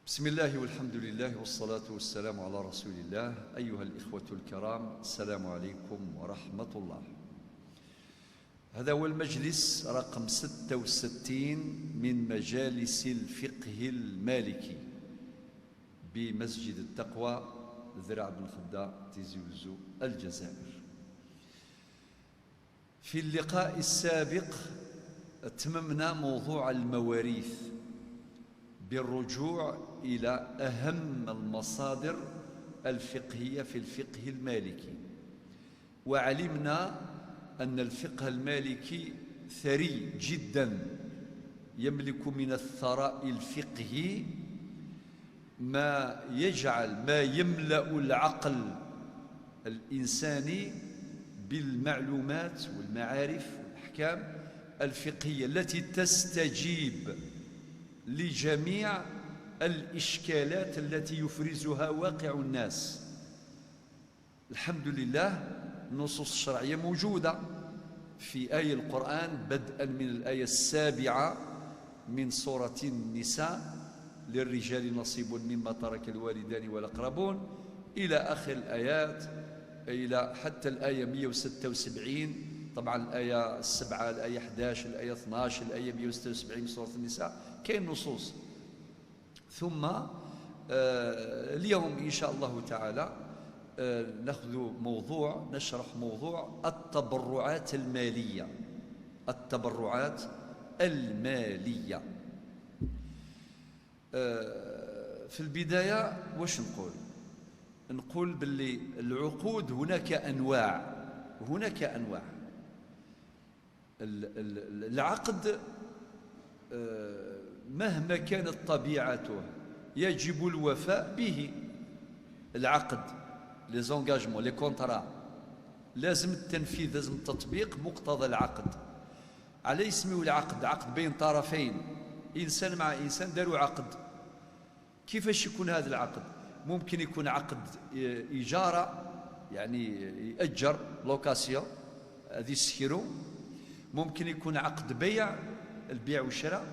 بسم الله والحمد لله والصلاة والسلام على رسول الله. أيها الإخوة الكرام، السلام عليكم ورحمة الله. هذا هو المجلس رقم 66 من مجالس الفقه المالكي بمسجد التقوى ذراع بن خدة تيزي وزو الجزائر. في اللقاء السابق أتممنا موضوع المواريث بالرجوع إلى أهم المصادر الفقهية في الفقه المالكي، وعلمنا أن الفقه المالكي ثري جدا، يملك من الثراء الفقهي ما يجعل ما يملأ العقل الإنساني بالمعلومات والمعارف والأحكام الفقهية التي تستجيب لجميع الإشكالات التي يفرزها واقع الناس. الحمد لله النصوص الشرعية موجودة في آية القرآن، بدءا من الآية 7 من سورة النساء: للرجال نصيب مما ترك الوالدان والأقربون، إلى آخر الآيات، إلى حتى الآية 176. طبعا الآية 7، الآية 11، الآية 12، الآية 176 من سورة النساء كاين نصوص. ثم اليوم إن شاء الله تعالى نشرح موضوع التبرعات المالية. التبرعات المالية. في البداية واش نقول باللي العقود هناك أنواع. العقد مهما كانت طبيعته يجب الوفاء به. العقد، لي زونغاجمون، لي كونطرا، لازم التنفيذ، لازم تطبيق مقتضى العقد. على يسميو العقد عقد بين طرفين، إنسان مع إنسان داروا عقد. كيفاش يكون هذا العقد؟ ممكن يكون عقد إجارة، يعني يأجر، لوكاسيون، هذه سكيرو. ممكن يكون عقد بيع، البيع والشراء.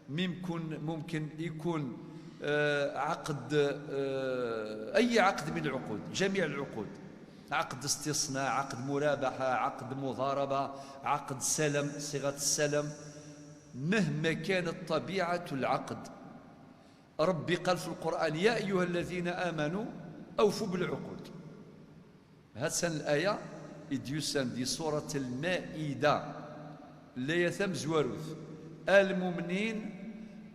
ممكن يكون عقد، أي عقد من العقود، جميع العقود، عقد استصناع، عقد مرابحة، عقد مضاربة، عقد سلم، صيغة السلم. مهما كانت طبيعة العقد، ربي قال في القرآن: يا أيها الذين آمنوا أوفوا بالعقود. هاتسن الآية إديوسان دي سورة المائدة لا يثم زواروث المؤمنين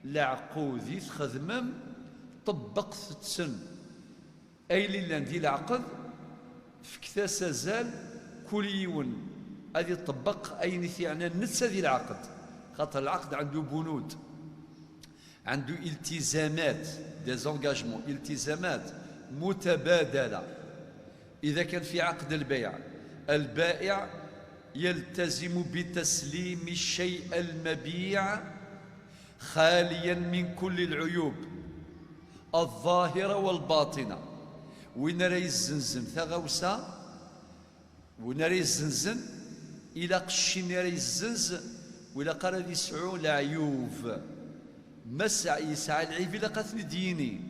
العقود تخدمم طبق تسن أي ليلان دي العقد فكتا سازال كل يوم هذه تطبق أي نثيعنا نتسى ذي العقد. خاطر العقد عنده بنود، عنده التزامات، ديزونغاجمون، التزامات متبادلة. إذا كان في عقد البيع، البائع يلتزم بتسليم الشيء المبيع خاليا من كل العيوب الظاهرة والباطنة. وين راه يزنزن ثغوسة، وين راه يزنزن إلى قشين راه يزنز، وإلا قال يسعو العيوب يسعى العيب إلا قتل ديني.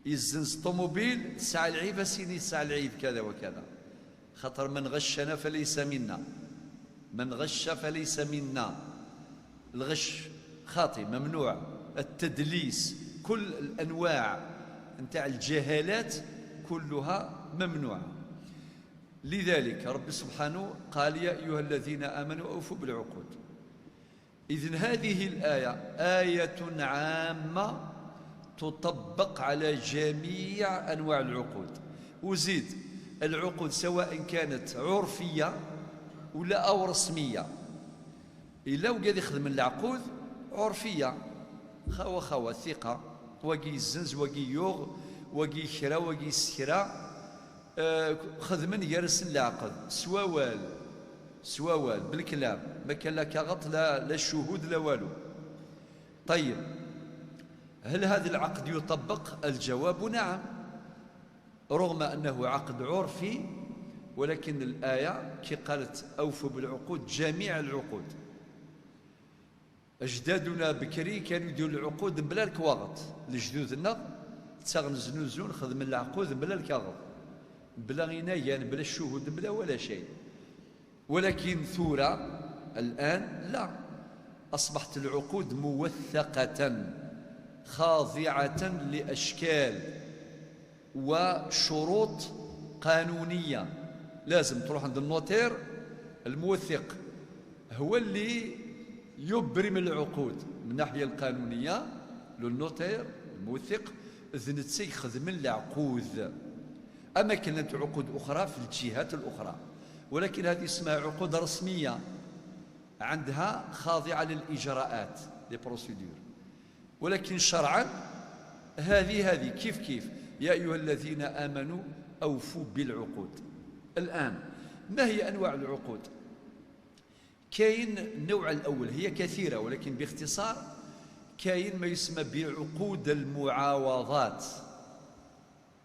يزنز طوموبيل تسعى العيب، سيني يسعى العيب كذا وكذا. خطر من غشنا فليس منا، من غش فليس منا. الغش خاطئ، ممنوع. التدليس، كل الأنواع نتاع الجهالات كلها ممنوعة. لذلك رب سبحانه قال: يا أيها الذين آمنوا أوفوا بالعقود. إذن هذه الآية آية عامة تطبق على جميع أنواع العقود. وزيد العقود سواء كانت عرفية ولا أو رسمية. إلا وقاد يخدم العقود عرفية، خوا ثقة، وقي الزنز، وقي يوغ، وقي خرا، وقي سكرا، خدمن يرسل العقد سواوال بالكلام، ما كان لا كغط لا الشهود لا والو. طيب، هل هذا العقد يطبق؟ الجواب نعم، رغم أنه عقد عرفي، ولكن الآية كي قالت أوفوا بالعقود، جميع العقود. أجدادنا بكري كانوا يديروا العقود بلا الكواغط. لجدودنا تغنزنوزون خدم العقود بلا الكاغط، بلا غنايان، بلا الشهود، بلا ولا شيء. ولكن ثورة الآن لا، أصبحت العقود موثقة خاضعة لأشكال وشروط قانونية. لازم تروح عند النوتير الموثق، هو اللي يبرم العقود من الناحية القانونية. للنوتير الموثق ذنتسي يخدم العقود. أما كانت عقود أخرى في الجهات الأخرى، ولكن هذه اسمها عقود رسمية، عندها خاضعة للإجراءات لي بروسيدور. ولكن شرعا هذه كيف يا أيها الذين آمنوا أوفوا بالعقود. الآن ما هي أنواع العقود؟ كاين النوع الأول، هي كثيرة ولكن باختصار، كاين ما يسمى بعقود المعاوضات.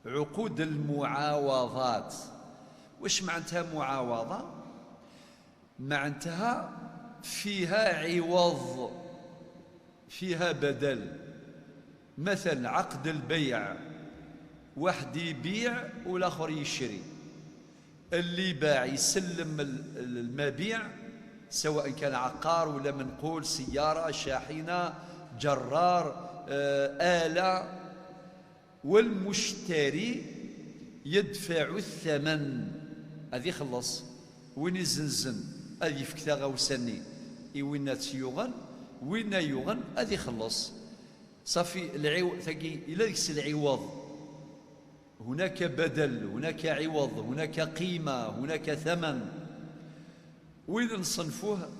عقود المعاوضات واش معناتها معاوضة؟ معناتها فيها عوض، فيها بدل. مثلا عقد البيع، واحد يبيع والآخر يشري، اللي باع يسلم المبيع سواء كان عقار ولا منقول، سيارة، شاحنة، جرار، آلة، والمشتري يدفع الثمن. هذه خلص وين يزنزن هذه فكتا غوسني وين تيوغن وين يوغن هذه خلص صافي. العوض ثقي إلا ديك العوض، هناك بدل، هناك عوض، هناك قيمة، هناك ثمن. وإذا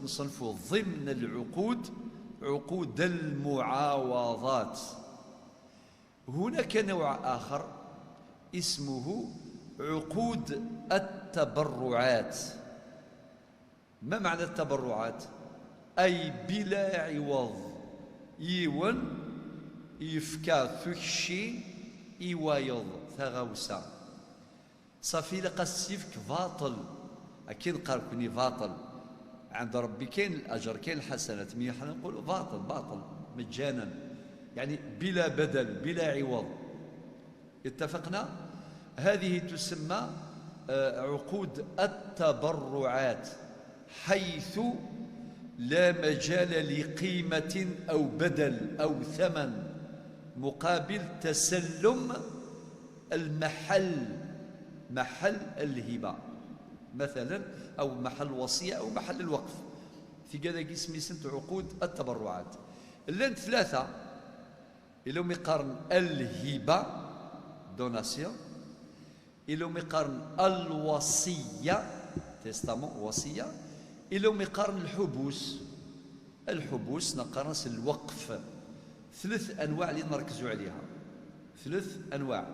نصنفوه ضمن العقود عقود المعاوضات. هناك نوع آخر اسمه عقود التبرعات. ما معنى التبرعات؟ أي بلا عوض، يون يفكا ثكشي إيوايض ثغوسا صافي. لقى السيفك باطل، أكيد قال كوني باطل عند ربي كاين الأجر كاين الحسنات، مي حنا نقولوا باطل مجانا، يعني بلا بدل بلا عوض. اتفقنا؟ هذه تسمى عقود التبرعات، حيث لا مجال لقيمة أو بدل أو ثمن مقابل تسلم محل الهبة مثلا، أو محل الوصية أو محل الوقف. في كذا اسمي سنت عقود التبرعات. لان ثلاثة إلى مقارن الهبة دوناسيون، إلى مقارن الوصية تيستامون وصية، إلى مقارن الحبوس نقارنس الوقف. ثلاث أنواع اللي نركزوا عليها، ثلاث أنواع.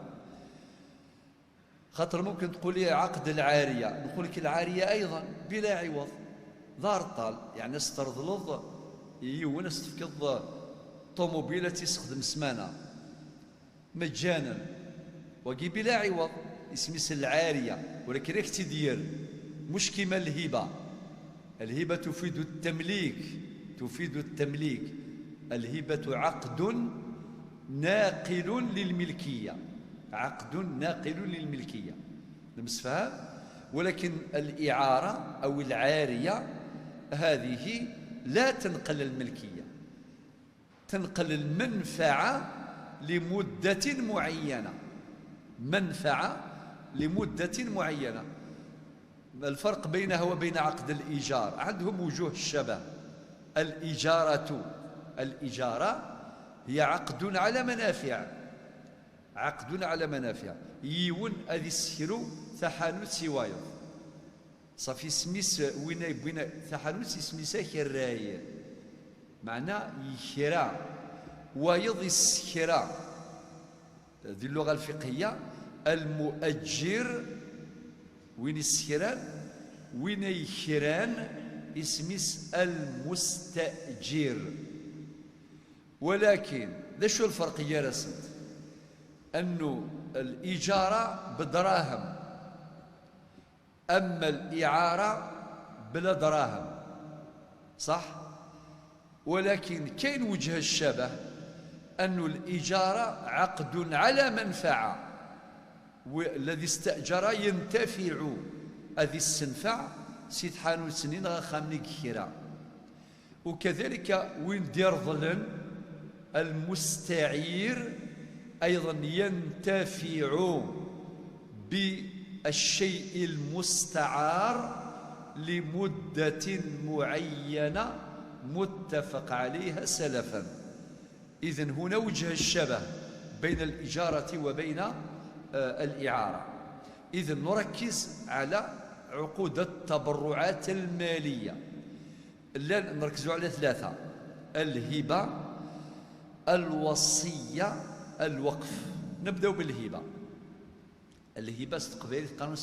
خاطر ممكن تقول لي عقد العارية، نقول لك العارية أيضا بلا عوض، دار طال، يعني استرضلض يون استفكض طوموبيلة تستخدم سمانة مجانا وكي بلا عوض، اسميس العارية. ولكن راك تدير مش كيما الهبة. الهبة تفيد التمليك. الهبة عقد ناقل للملكية، المسفهام. ولكن الإعارة أو العارية هذه لا تنقل الملكية، تنقل المنفعة لمدة معينة. الفرق بينها وبين عقد الإيجار عندهم وجوه الشبه. الإجارة هي عقد على منافع، يون أذي السيرو ثحانوت سوايض صافي سميس وين يبوينا ثحانوت سميسا كراي، معناه يخرا ويض السخرا. هذه اللغة الفقهية. المؤجر وين السخران وين يخران اسميس المستأجر. ولكن شو الفرق يا رسد؟ أنه الإجارة بدراهم، أما الإعارة بلا دراهم، صح؟ ولكن كاين وجه الشبه أن الإجارة عقد على منفعة، والذي استأجر ينتفع هذه السنفع سيد حانوت سنين غاخامني كيرا. وكذلك وين دير ظلن المستعير أيضا ينتفع بالشيء المستعار لمدة معينة متفق عليها سلفا. إذن هنا وجه الشبه بين الإجارة وبين الإعارة. إذن نركز على عقود التبرعات المالية، نركز على ثلاثة: الهبة، الوصية، الوقف. نبدأ بالهبة. الهبة استقبال قانون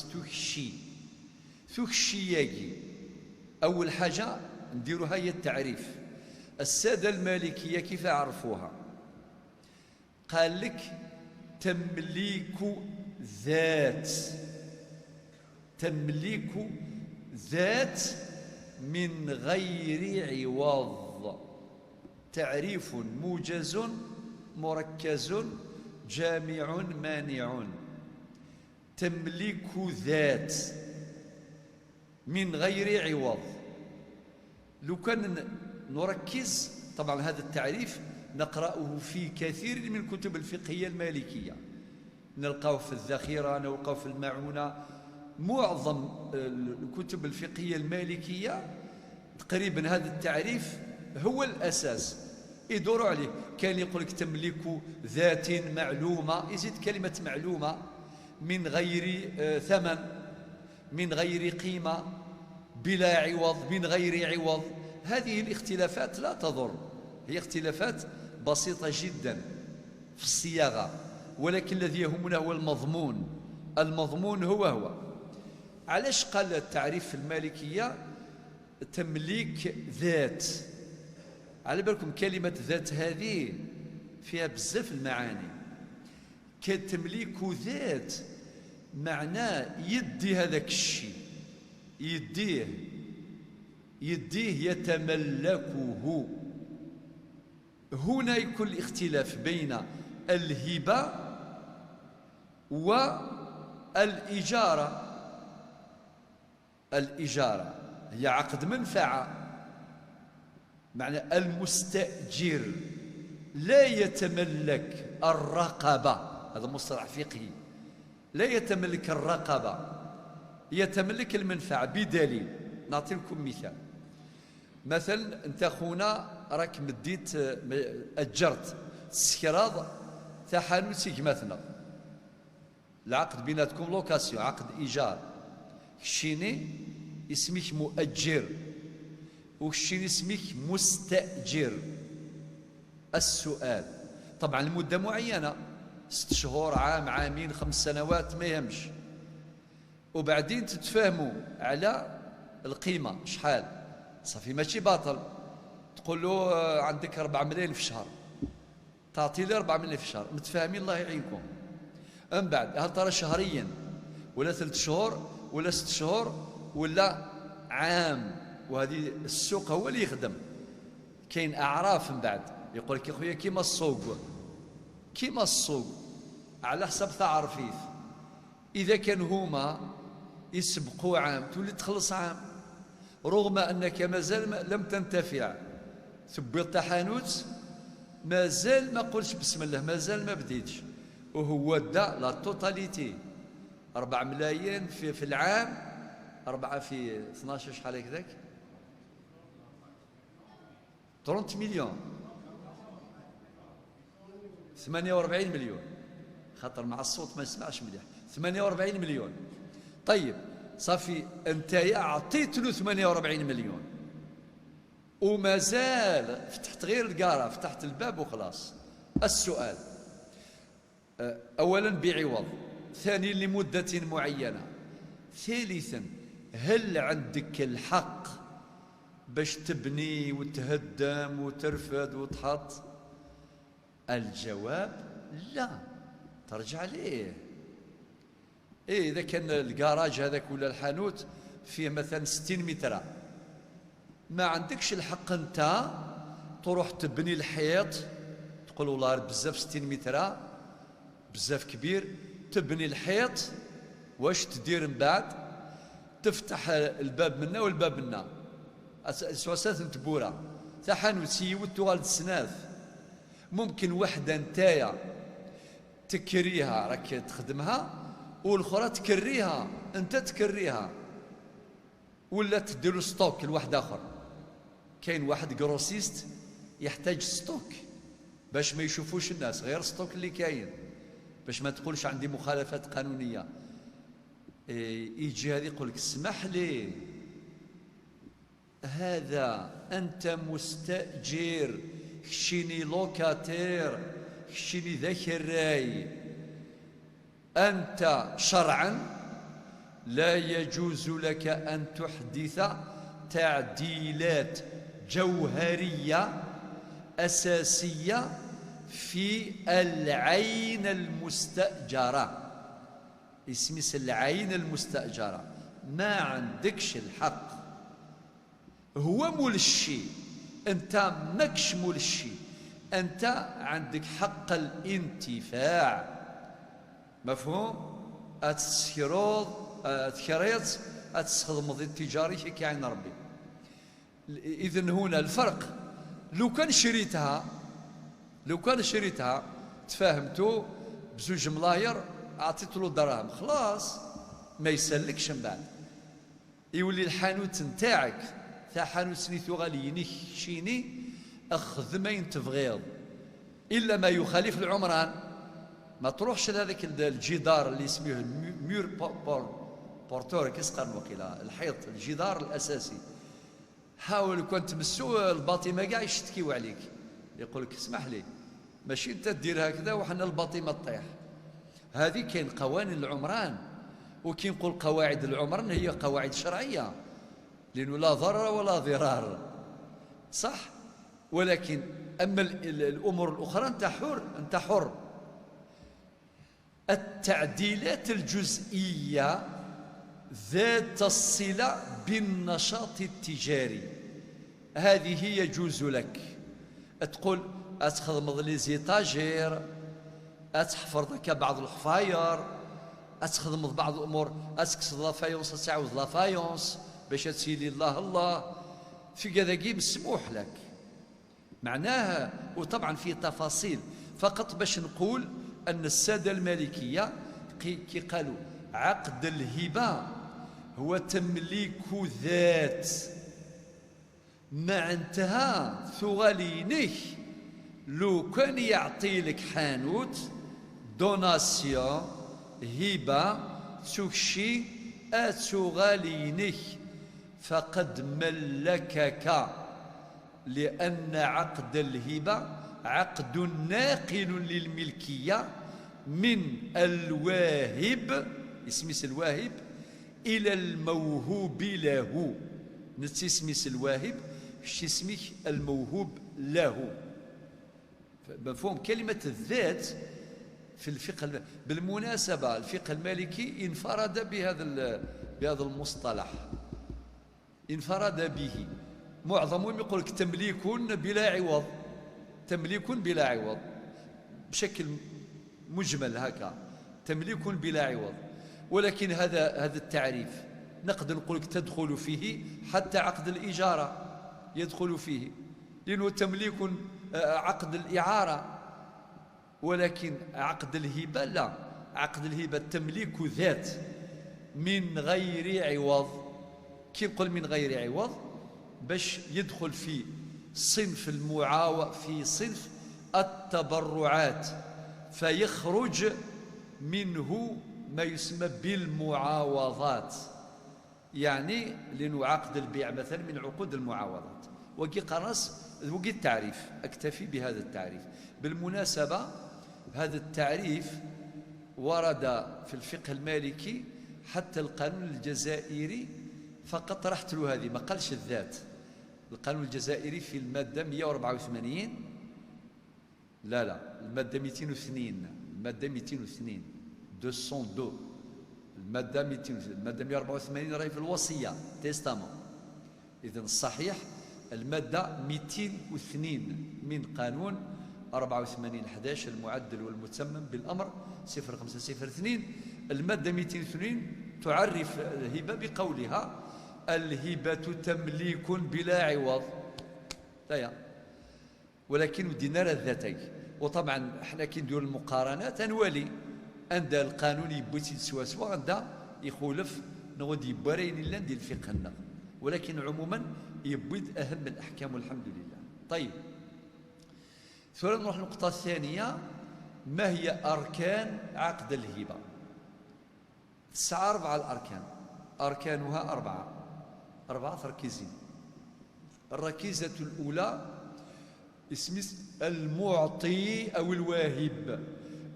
ثوكشي ياجي. أول حاجة نديروها هي التعريف. السادة المالكية كيف يعرفوها؟ قال لك تمليك ذات، تمليك ذات من غير عوض. تعريف موجز مركز جامع مانع. تمليك ذات من غير عوض. لو كان نركز، طبعا هذا التعريف نقرأه في كثير من الكتب الفقهية المالكية، نلقاه في الذخيرة، نلقاه في المعونة. معظم الكتب الفقهية المالكية تقريبا هذا التعريف هو الأساس، يدوروا عليه. كان يقول لك تملك ذات معلومة، يزيد كلمة معلومة، من غير ثمن، من غير قيمة، بلا عوض، من غير عوض. هذه الاختلافات لا تضر، هي اختلافات بسيطة جدا في الصياغة، ولكن الذي يهمنا هو المضمون. المضمون هو علاش قال التعريف في المالكية تمليك ذات؟ على بالكم كلمة ذات هذه فيها بزاف المعاني. كتمليك ذات معناه يدي هذاك الشيء، يديه يتملكه. هنا يكون الاختلاف بين الهبة والإجارة. الإجارة هي عقد منفعة، معنى المستأجر لا يتملك الرقبة، هذا مصطلح فقهي، لا يتملك الرقبة، يتملك المنفعة. بدليل نعطي لكم مثال. مثلا انت خونا راك مديت اجرت السكراض تاع حانوت سيكماتنا، العقد بيناتكم لوكاسيون، عقد ايجار. كشيني اسمك مؤجر وكشيني اسمك مستأجر. السؤال طبعا لمدة معينة، 6 شهور، عام، عامين، 5 سنوات، ما يهمش. وبعدين تتفاهموا على القيمة شحال، صافي ماشي باطل. تقول له عندك 4 ملايين في الشهر، تعطي لي 4 ملايين في الشهر، متفاهمين، الله يعينكم. من بعد هل ترى شهريا ولا 3 شهور ولا 6 شهور ولا عام؟ وهذه السوق هو اللي يخدم. كاين اعراف من بعد يقول لك يا خويا كيما السوق، كيما السوق على حسب تعرفيف. اذا كان هما يسبقوا عام تولي تخلص عام، رغم انك مازال لم تنتفع. ثبت حانوت مازال ما قلتش بسم الله، مازال ما بديتش، وهو دا لا توتاليتي 4 ملايين في العام، 4 في 12 شحال هكذاك، 30 مليون، 48 مليون، خاطر مع الصوت ما يسمعش مليح. 48 مليون. طيب صافي انت عطيت له 48 مليون ومازال فتحت غير القاره، فتحت الباب وخلاص. السؤال اولا بعوض، ثانيا لمده معينه، ثالثا هل عندك الحق باش تبني وتهدم وترفد وتحط؟ الجواب لا، ترجع ليه. إيه إذا كان الكراج هذاك ولا الحانوت فيه مثلا 60 متر، ما عندكش الحق أنت تروح تبني الحيط، تقول والله بزاف 60 متر بزاف كبير، تبني الحيط، واش تدير من بعد؟ تفتح الباب منا والباب منا، سواسات نتبورة ثحن وتسيوت تغال السناث. ممكن وحدة نتايا تكريها راك تخدمها، والاخرى تكريها انت تكريها، ولا تديروا ستوك لواحد اخر. كاين واحد كروسيست يحتاج ستوك باش ما يشوفوش الناس، غير ستوك اللي كاين باش ما تقولش عندي مخالفات قانونيه. يجي هذا يقول لك اسمح لي، هذا انت مستاجر، خشيني لوكاتير، خشيني ذاك الراي. انت شرعا لا يجوز لك ان تحدث تعديلات جوهريه اساسيه في العين المستاجره. اسمس العين المستاجره، ما عندكش الحق. هو مول الشيء، انت ماكش مول الشيء، انت عندك حق الانتفاع. مفهوم؟ اتسكروض تكريت اتستخدم التجاري كي عين ربي. اذن هنا الفرق. لو كان شريتها تفاهمتوا بزوج ملاير، اعطيت له دراهم، خلاص ما يسلكش من بعد، يولي الحانوت نتاعك تاع حانوت سنيتو غالي ينكشيني اخذ ما ينتبغيض، الا ما يخالف العمران. ما تروحش لهذاك الجدار اللي يسميه ميور بورتور، كيس قال وكيلا الحيط، الجدار الاساسي. حاول كون تمسو الباطمه كاع يشتكيو عليك، يقول لك اسمح لي ماشي انت دير هكذا وحنا الباطمه تطيح. هذه كاين قوانين العمران، وكي نقول قواعد العمران هي قواعد شرعيه، لانه لا ضرر ولا ضرار، صح؟ ولكن اما الامور الاخرى انت حر. التعديلات الجزئيه ذات الصله بالنشاط التجاري هذه يجوز لك. تقول اتخدم لي زيتاجير، اتحفر لك بعض الحفاير، اتخدم بعض الامور، اتكسر لافايونس، تعاود لافايونس باش تسيلي الله في كذا مسموح لك معناها. وطبعا في تفاصيل، فقط باش نقول ان الساده المالكيه كي قالوا عقد الهبه هو تمليك ذات، معناتها ثغالينه لو كان يعطي لك حانوت دوناسيون هبه تشوكشي اتغالينه فقد ملكك، لأن عقد الهبة عقد ناقل للملكية من الواهب، اسميس الواهب، إلى الموهوب له. نتسميس الواهب شي اسميه الموهوب له. مفهوم؟ كلمة الذات في الفقه بالمناسبة الفقه المالكي انفرد بهذا المصطلح، انفرد به. معظمهم يقول لك تمليك بلا عوض، تمليك بلا عوض بشكل مجمل هكا، تمليك بلا عوض. ولكن هذا التعريف نقدر نقول لك تدخل فيه حتى عقد الإجارة، يدخل فيه لأنه تمليك عقد الإعارة. ولكن عقد الهبة لا، عقد الهبة تمليك ذات من غير عوض. كي نقول من غير عوض باش يدخل في صنف في صنف التبرعات، فيخرج منه ما يسمى بالمعاوضات. يعني لأنه عقد البيع مثلا من عقود المعاوضات. وكي قرص وكي التعريف، أكتفي بهذا التعريف. بالمناسبة هذا التعريف ورد في الفقه المالكي حتى القانون الجزائري، فقط رحت له هذه، ما قالش الذات. القانون الجزائري في المادة 184، لا المادة 202، المادة 202 المادة 202. المادة 184 راهي في الوصية تيستامون. إذن الصحيح المادة 202 من قانون 84/11 المعدل والمتمم بالأمر 0502. المادة 202 تعرف الهبة بقولها: الهبة تمليك بلا عوض. ولكن ودينا الذاتين. وطبعا احنا كي ندير المقارنات نولي عند القانون يبوتي سوا سوا عند يخولف نغد يبارين الا ندير فقهنا، ولكن عموما يبيد اهم الاحكام والحمد لله. طيب، ثم نروح النقطة الثانية: ما هي أركان عقد الهبة؟ 4 الأركان، أركانها 4 تركيزين. الركيزة الأولى اسم المعطي أو الواهب.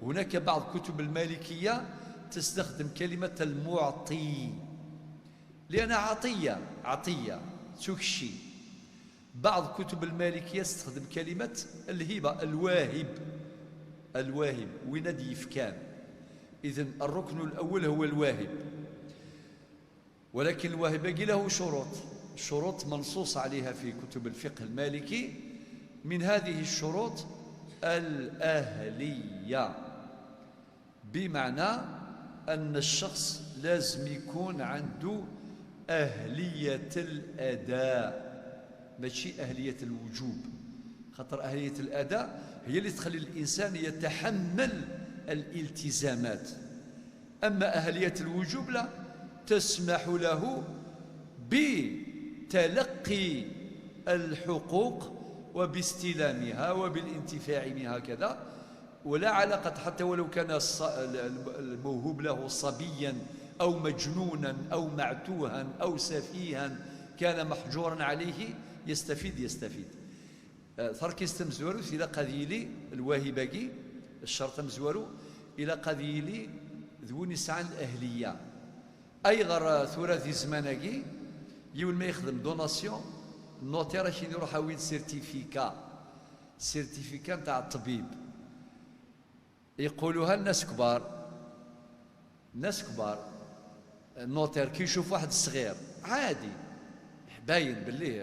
هناك بعض كتب المالكية تستخدم كلمة المعطي لأنها عطية تكشي. بعض كتب المالكية تستخدم كلمة الهبة الواهب وين يفكان. إذن الركن الأول هو الواهب، ولكن الواهب له شروط منصوص عليها في كتب الفقه المالكي. من هذه الشروط الأهلية، بمعنى أن الشخص لازم يكون عنده أهلية الأداء، ماشي أهلية الوجوب. خاطر أهلية الأداء هي اللي تخلي الإنسان يتحمل الالتزامات، أما أهلية الوجوب لا تسمح له بتلقي الحقوق وباستلامها وبالانتفاع منها كذا، ولا علاقة حتى ولو كان الموهوب له صبيا أو مجنونا أو معتوها أو سفيها كان محجورا عليه يستفيد. ثركيز مزورو إلى قذيلي الواهباكي الشرط مزورو إلى قذيلي ذوني سعى الأهلية. أي غير ثلاثي زمانكي يول ما يخدم دوناسيون النوتير اش يروح وين سيرتيفيكا نتاع الطبيب يقولوها الناس كبار. النوتير كي يشوف واحد صغير عادي باين باللي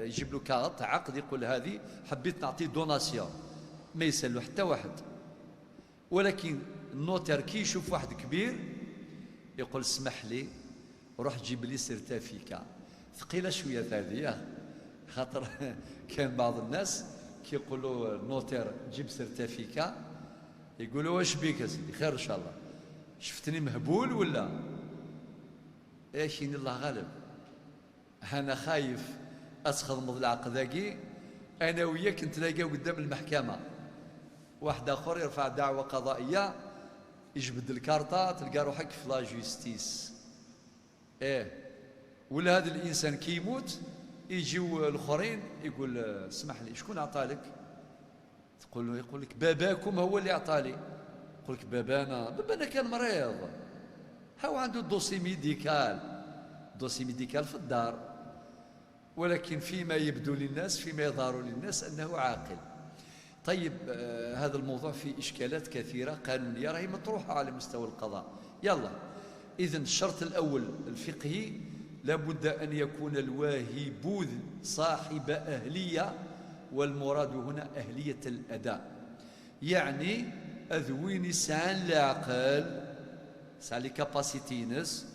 يجيب له كارت عقد يقول هذه حبيت نعطيه دوناسيون، ما يسالو حتى واحد. ولكن النوتير كي يشوف واحد كبير يقول اسمح لي روح جيب لي سيرتيفيكا. ثقيله شويه هذه، خاطر كان بعض الناس كي يقولوا النوتير جيب سيرتيفيكا يقولوا واش بيك يا سيدي؟ خير ان شاء الله، شفتني مهبول ولا ايشين؟ الله غالب، انا خايف اسخض العقد ذاكي انا وياك نتلاقاو قدام المحكمه، واحد اخر يرفع دعوه قضائيه يجبد الكارطه تلقى روحك في لا جوستيس. ولا هذا الانسان كي يموت يجيو الاخرين يقول اسمح لي شكون عطالك؟ يقول لك باباكم هو اللي عطالي. يقول لك بابانا كان مريض، هو عنده دوسي ميديكال في الدار، ولكن فيما يبدو للناس فيما يظهر للناس انه عاقل. طيب، هذا الموضوع فيه اشكالات كثيره قانونيه راهي مطروحه على مستوى القضاء. يلا، اذن الشرط الاول الفقهي لابد أن يكون الواهب صاحب أهلية، والمراد هنا أهلية الأداء، يعني أذوين يسعى العقل، يسعى لكاباسيتينس،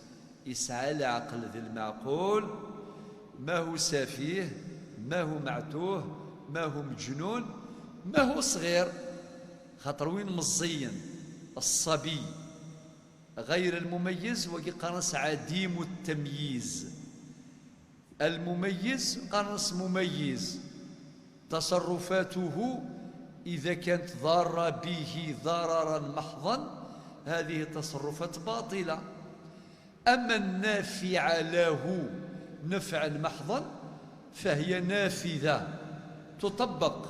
يسعى العقل ذي المعقول، ما هو سفيه، ما هو معتوه، ما هو مجنون، ما هو صغير. خاطر وين مزين الصبي غير المميز وكي قرص عديم التمييز. المميز قرص مميز، تصرفاته إذا كانت ضارة به ضررا محضا هذه تصرفات باطلة. أما النافعة له نفعا محضا فهي نافذة تطبق،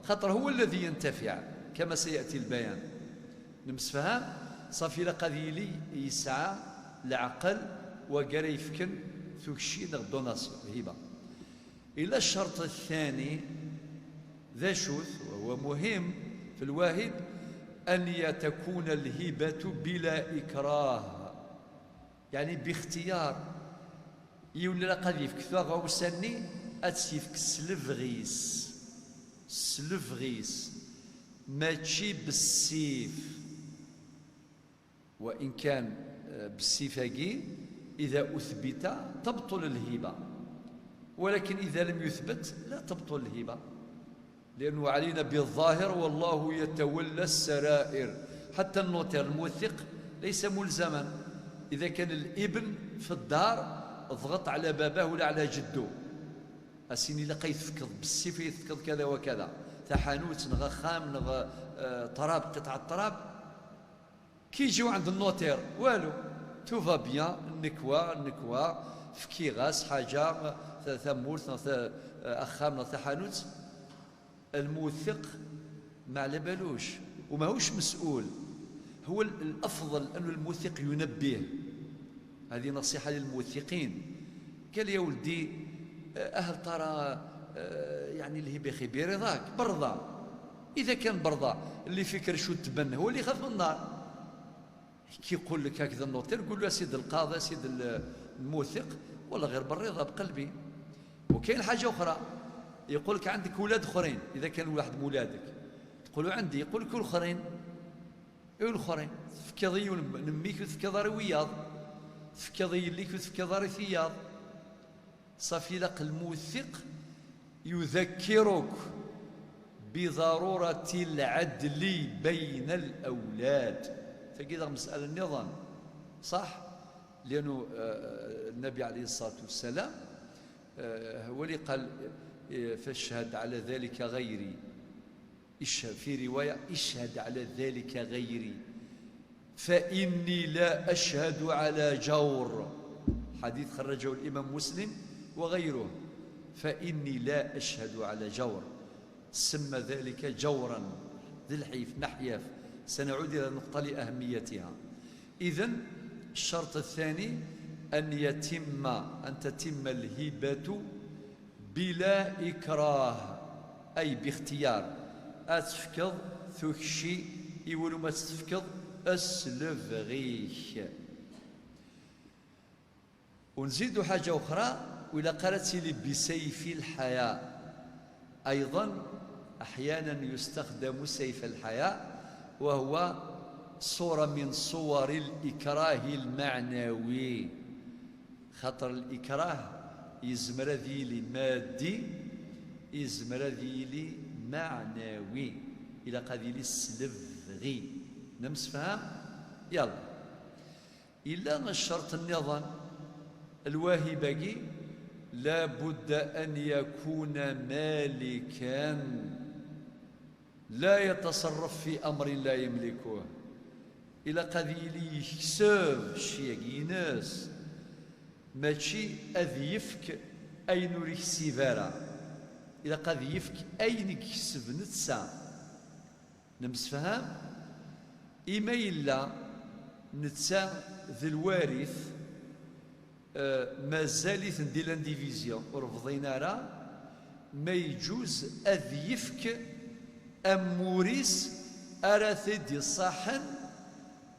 خاطر هو الذي ينتفع كما سيأتي البيان. نمسفهم صافي لقد لي يسعى العقل وقال يفكن ثوكشي دوناسيون هبه. الى الشرط الثاني ذا شوث وهو مهم في الواهب ان تكون الهبه بلا اكراه، يعني باختيار. يولي لقد يفك ثاغا وسني أتسيفك سلفغيس، سلفغيس ماشي بالسيف، وإن كان بالسيفاقي إذا أثبت تبطل الهبة، ولكن إذا لم يثبت لا تبطل الهبة، لأنه علينا بالظاهر والله يتولى السرائر. حتى النوتير الموثق ليس ملزما، إذا كان الابن في الدار ضغط على باباه ولا على جده، أسيني لقى يتفكض بالسيف، يتفكض كذا وكذا، تحانوت نغا خام نغا تراب، قطعة تراب، كي يجيو عند النوتير والو توفا بيان، النكوة في كيغاس حاجة ثمورت أخام تحانوت، الموثق ما على بالوش وماهوش مسؤول. هو الأفضل أن الموثق ينبه، هذه نصيحة للموثقين. قال يا ولدي أهل ترى يعني الهبة خبير رضاك برضا، إذا كان برضا اللي فكر شو تبنى هو اللي يخاف من النار. كي يقول لك هكذا النوتير قول له يا سيد القاضي يا سيد الموثق والله غير بالرضا بقلبي. وكاين حاجة أخرى، يقول لك عندك ولاد اخرين، اذا كان واحد من ولادك تقول له عندي، يقول لك الاخرين ايه الاخرين تفكضي نميك وتفكضي وياض، تفكضي ليك وتفكضي ثياض. صافي لق الموثق يذكرك بضرورة العدل بين الأولاد، فكذا مسألة النظام صح، لأنه النبي عليه الصلاة والسلام هو اللي قال فاشهد على ذلك غيري، في رواية اشهد على ذلك غيري فإني لا أشهد على جور، حديث خرجه الإمام مسلم وغيره، فإني لا أشهد على جور، سمى ذلك جورا ذي الحيف نحيف، سنعود إلى النقطة لأهميتها. إذن الشرط الثاني أن تتم الهبة بلا إكراه، أي باختيار، أتفكض ثكشي يقولوا ما تتفكض أسلفغيك. ونزيد حاجة أخرى، وإلا قالت لي بسيف الحياة، أيضا أحيانا يستخدم سيف الحياة، وهو صورة من صور الإكراه المعنوي، خاطر الإكراه يزمر ذيلي مادي يزمر ذيلي معنوي، إلى قذيلي السلفغي نمس فهم. يلا إلا الشرط النظام الواهبة لا بد أن يكون مالكا لا يتصرف في أمر لا يملكه، إلى قذيلي يكسب شي ناس ماشي أذ يفك أين ريك سيفارا، إلى قد يفك أين يكسب نتسا نمس فهم. إما إلا نتسا ذي الوارث مازالت ندير لانديفيزيون ورفضينا راه ما يجوز أذ يفك أموريس أراثي دي صاحن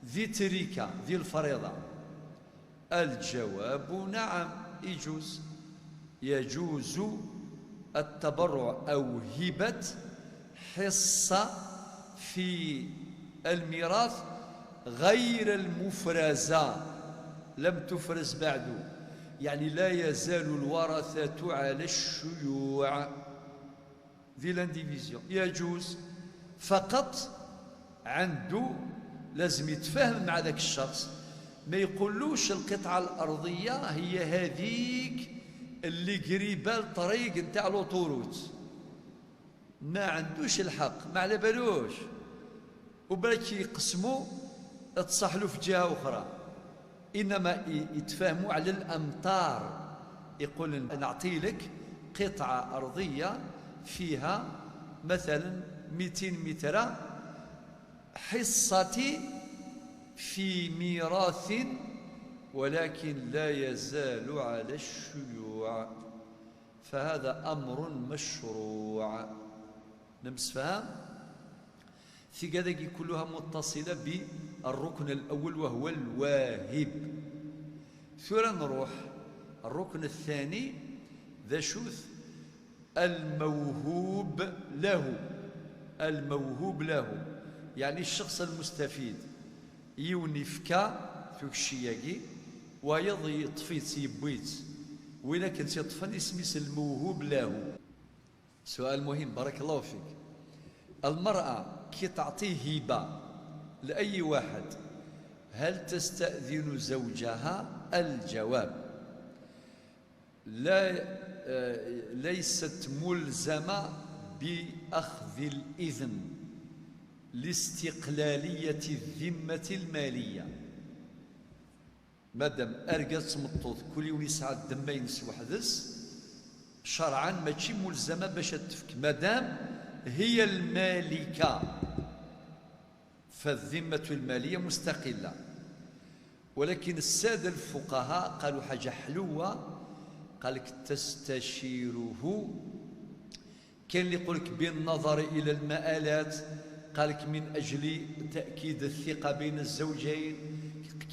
ذي تريكا ذي الفريضة. الجواب نعم يجوز التبرع أو هبة حصة في الميراث غير المفرزة، لم تفرز بعد، يعني لا يزال الورثة على الشيوع ذي لانديفيزيون، يجوز فقط عنده لازم يتفاهم مع ذاك الشخص، ما يقولوش القطعة الأرضية هي هذيك اللي قريبة الطريق نتاع لوطوروت، ما عندوش الحق، ما على بالوش، وبالك يقسموا تصحلوا في جهة أخرى، إنما يتفاهموا على الأمتار، يقول نعطي لك قطعة أرضية فيها مثلا 200 متر حصتي في ميراث ولكن لا يزال على الشيوع، فهذا أمر مشروع نمس فهم. ثقة كلها متصلة بالركن الأول وهو الواهب. ثم نروح الركن الثاني ذا شوث الموهوب له. الموهوب له يعني الشخص المستفيد يوني فكا فيك الشياقي ويضي يطفيت سيبويت وإلا كنت يطفن اسميس الموهوب له. سؤال مهم بارك الله فيك. المرأة كي تعطيه هبة لأي واحد هل تستأذن زوجها؟ الجواب لا، ليست ملزمة بأخذ الإذن لاستقلالية الذمة المالية. مادام أرقص مطوط كل يوم يسعى الدمين وحدس شرعا ماشي ملزمة باش تفك مادام هي المالكة، فالذمة المالية مستقلة. ولكن السادة الفقهاء قالوا حاجة حلوة، قالك تستشيره. كان اللي يقولك بالنظر إلى المآلات، قالك من أجل تأكيد الثقة بين الزوجين،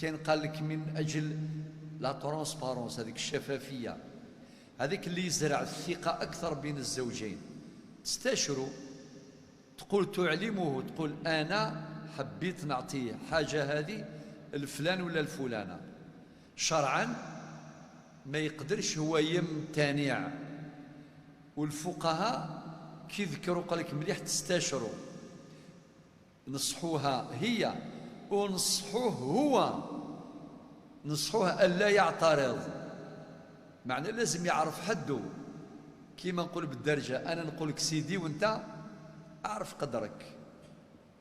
كان قالك من أجل لا ترانسبارونس، هذيك الشفافية، هذيك اللي يزرع الثقة أكثر بين الزوجين. تستشروا، تقول تعلمه، تقول أنا حبيت نعطيه حاجة هذه الفلان ولا الفلانة. شرعا ما يقدرش هو يمتنع. والفقهاء كي ذكروا قالك مليح تستشروا، نصحوها هي ونصحوه هو، نصحوه ألا يعترض. معنى لازم يعرف حده. كيما نقول بالدرجة أنا نقول لك سيدي وأنت أعرف قدرك،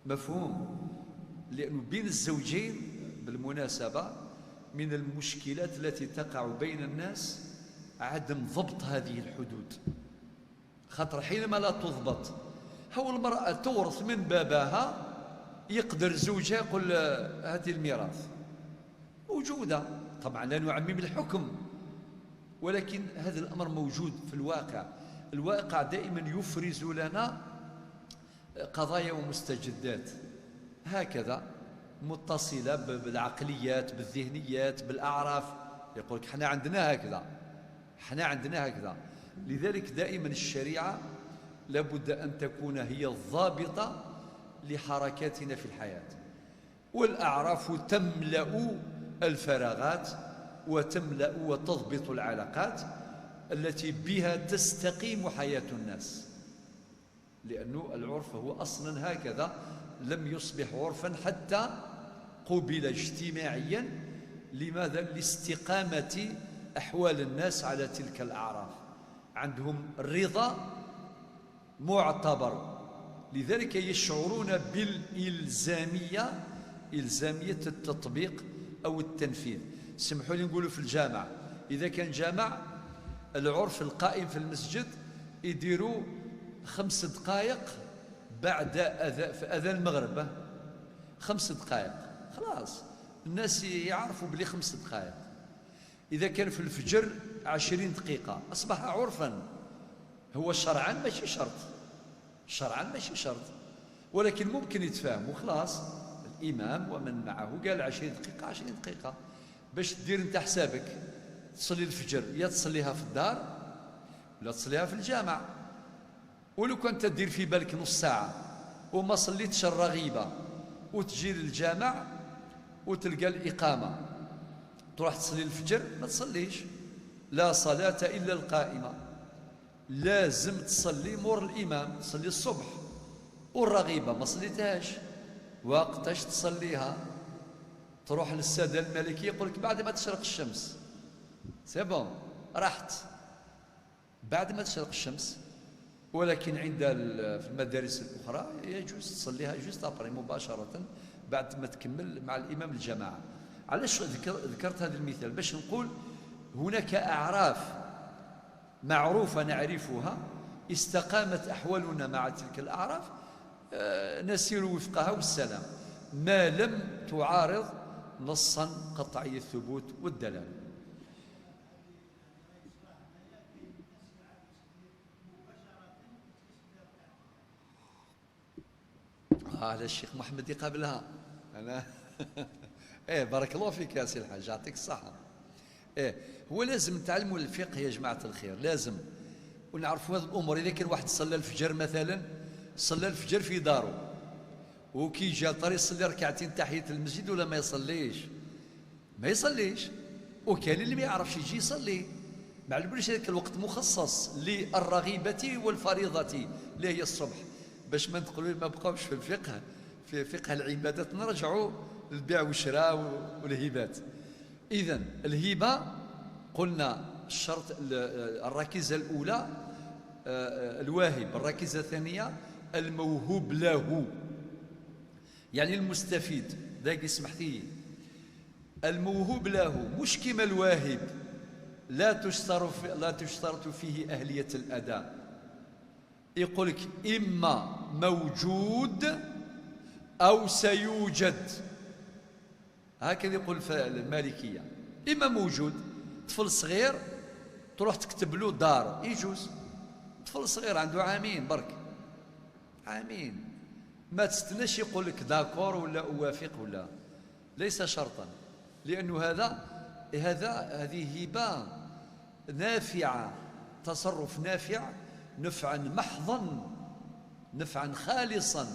مفهوم؟ لأنه بين الزوجين بالمناسبة من المشكلات التي تقع بين الناس عدم ضبط هذه الحدود. خاطر حينما لا تضبط، هو المرأة تورث من باباها، يقدر زوجها يقول هذه الميراث موجودة. طبعا لا نعمم الحكم، ولكن هذا الأمر موجود في الواقع. الواقع دائما يفرز لنا قضايا ومستجدات هكذا متصلة بالعقليات، بالذهنيات، بالأعراف. يقول لك احنا عندنا هكذا، احنا عندنا هكذا. لذلك دائما الشريعة لابد أن تكون هي الضابطة لحركاتنا في الحياة. والأعراف تملأ الفراغات وتملأ وتضبط العلاقات التي بها تستقيم حياة الناس، لأنه العرف هو أصلا هكذا، لم يصبح عرفا حتى قبل اجتماعيا. لماذا؟ لاستقامة أحوال الناس على تلك الأعراف، عندهم الرضا معتبر. لذلك يشعرون بالإلزامية، إلزامية التطبيق أو التنفيذ. سمحوا لي نقولوا في الجامع، إذا كان جامع العرف القائم في المسجد يديروا 5 دقائق بعد أذان المغرب، 5 دقائق خلاص الناس يعرفوا بلي 5 دقائق. إذا كان في الفجر 20 دقيقة أصبح عرفا. هو شرعا ماشي شرط، شرعا ماشي شرط، ولكن ممكن يتفاهموا خلاص. الإمام ومن معه قال 20 دقيقة 20 دقيقة باش تدير انت حسابك تصلي الفجر، يا تصليها في الدار ولا تصليها في الجامع. ولو كنت تدير في بالك نص ساعة وما صليتش الرغيبة وتجي للجامع وتلقى الإقامة تروح تصلي الفجر، ما تصليش. لا صلاة إلا القائمة، لازم تصلي مور الإمام، تصلي الصبح. والرغيبة ما صليتهاش، وقتاش تصليها؟ تروح للسادة المالكية يقول لك بعد ما تشرق الشمس. سي بون، رحت بعد ما تشرق الشمس. ولكن عند في المدارس الأخرى يجوز تصليها جوست أبري مباشرة بعد ما تكمل مع الإمام الجماعة. علاش ذكرت هذا المثال؟ باش نقول هناك أعراف معروفة نعرفها، استقامت أحوالنا مع تلك الأعراف، نسير وفقها والسلام، ما لم تعارض نصا قطعي الثبوت والدلالة. هذا الشيخ محمد يقابلها أنا إيه بارك الله فيك يا سي الحاج، يعطيك الصحة. إيه هو لازم تعلموا الفقه يا جماعة الخير، لازم ونعرفوا هذه الامور. اذا كان واحد صلى الفجر مثلا، صلى الفجر في داره، وكي جا طريق يصلي ركعتين تحيه المسجد ولا ما يصليش؟ ما يصليش. وكاين اللي ما يعرفش يجي يصلي، ما على باليش هذاك الوقت مخصص للرغيبه والفريضه اللي هي الصبح. باش ما نقولوا ما بقاوش في الفقه، في فقه العبادات نرجعوا للبيع والشراء والهبات. اذا الهبه قلنا الشرط الركيزه الاولى الواهب، الركيزه الثانيه الموهوب له، يعني المستفيد. ذاك سمحت لي، الموهوب له مش كما الواهب، لا تشترط فيه أهلية الأداء. يقول لك إما موجود أو سيوجد، هكذا يقول في المالكية. إما موجود، طفل صغير تروح تكتب له دار يجوز، طفل صغير عنده عامين برك، عامين، ما تستناش يقول لك داكور ولا أوافق ولا، ليس شرطا، لأنه هذه هبة نافعة، تصرف نافع، نفعا محضا، نفعا خالصا،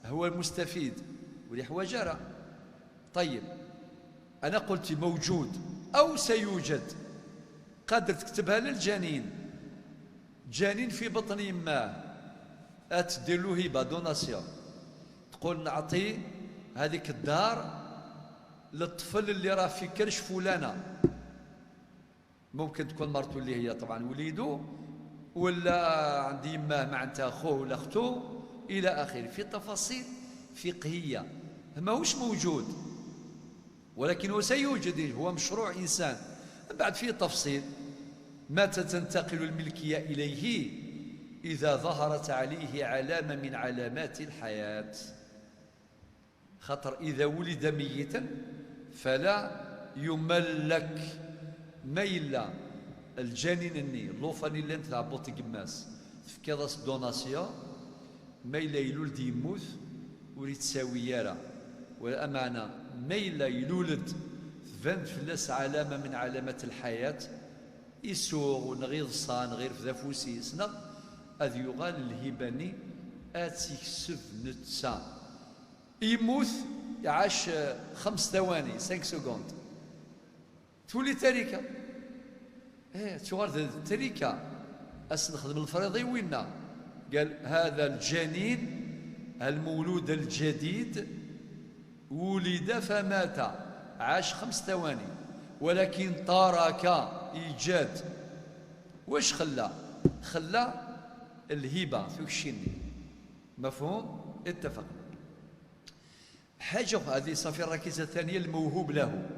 هو المستفيد ولي حواجرة. طيب أنا قلت موجود أو سيوجد، قادر تكتبها للجنين، جنين في بطن يماه، أتدير له هبة دوناسيون، تقول نعطي هذيك الدار للطفل اللي راه في كرش فلانة، ممكن تكون مرته اللي هي طبعا وليده، ولا عند يماه معناتها خوه ولا اخته الى اخره، في تفاصيل فقهيه. ماهوش موجود ولكن هو سيوجد، هو مشروع انسان. بعد فيه تفصيل، متى تنتقل الملكيه اليه؟ اذا ظهرت عليه علامه من علامات الحياه. خاطر اذا ولد ميتا فلا يملك، ميلا الجنين الني لوفاني اللي انت عبوط قماس في كذا دوناسيون، ميلا يلولد يموت وريت تساوي يارا، والامانه ميلا يلولد تبان فلاس علامه من علامات الحياه، يسوغ ونغير صان غير في ذافوسيسنا، اذ يغال الهباني اتيكسف نتسان، يموت يعاش 5 ثواني 5 سكوند تولي تركه. تغرد التركه نخدم الفريضه وينا. قال هذا الجنين المولود الجديد ولد فمات، عاش 5 ثواني، ولكن ترك ايجاد. واش خلى الهبه في الشيني. مفهوم؟ اتفق. حاجة هذه صافي. الركيزة الثانية الموهوب له.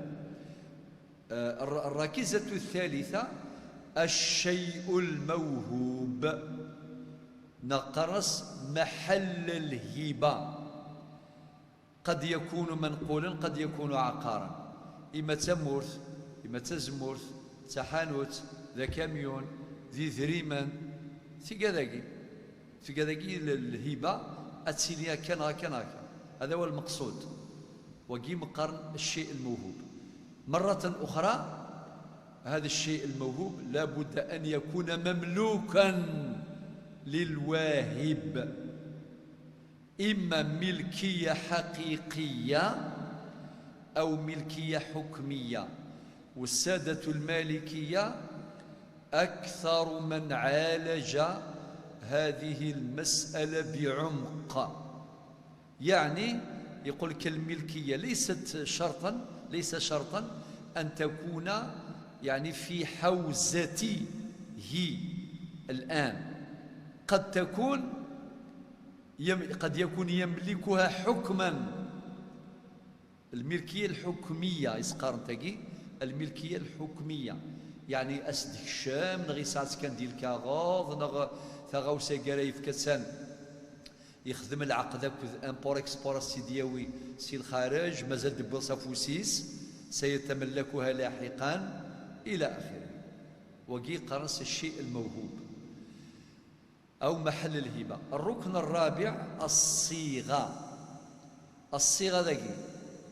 الركيزة الثالثة الشيء الموهوب، نقرص محل الهبة. قد يكون منقولا، قد يكون عقارا، إما تمورث، إما تزمورث، تحانوت، ذا كاميون، ذي ذريمان، في كذاكي الهبة أتسيليا كان هكا. هذا هو المقصود، وقي مقارن الشيء الموهوب. مرة أخرى هذا الشيء الموهوب لا بد أن يكون مملوكا للواهب، إما ملكية حقيقية أو ملكية حكمية. والسادة المالكية أكثر من عالج هذه المسألة بعمق. يعني يقول لك الملكية ليس شرطا أن تكون يعني في حوزته الآن، قد يكون يملكها حكما. الملكية الحكمية يسقارنتاكي، الملكية الحكمية يعني أسدك الشام نغي ساعات كان ديال كاغوض نغ ثغاوسا قرايف كسان يخدم العقد امبور اكسبور السيديوي سي الخارج، مازال دبوسا فوسيس سيتملكها لاحقا الى اخره. وقي قرص الشيء الموهوب او محل الهبه. الركن الرابع الصيغه ذاكي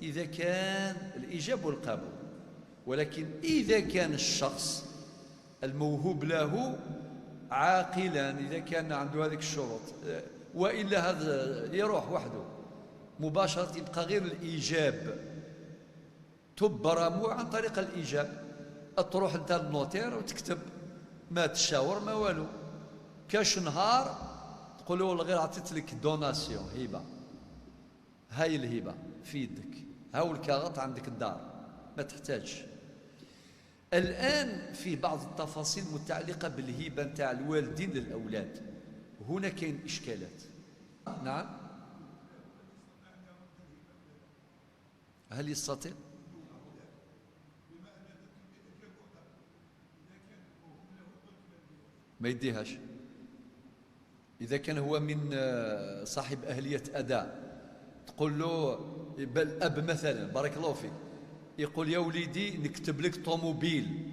اذا كان الايجاب والقبول، ولكن اذا كان الشخص الموهوب له عاقلا إذا كان عنده هذه الشروط، وإلا هذا يروح وحده مباشرة، يبقى غير الإيجاب، تبرم عن طريق الإيجاب. تروح انت للنوتير وتكتب، ما تشاور ما والو، كاش نهار تقول له غير عطيت لك دوناسيون، هبه، هاي الهبه في يدك، هاو الكاغط عندك الدار، ما تحتاجش. الان في بعض التفاصيل متعلقه بالهبه نتاع الوالدين للاولاد، هنا كاين اشكالات. نعم، هل يستطيع؟ ما يديهاش. إذا كان هو من صاحب أهلية أداء، تقول له الأب مثلا بارك الله فيك، يقول يا وليدي نكتب لك طوموبيل،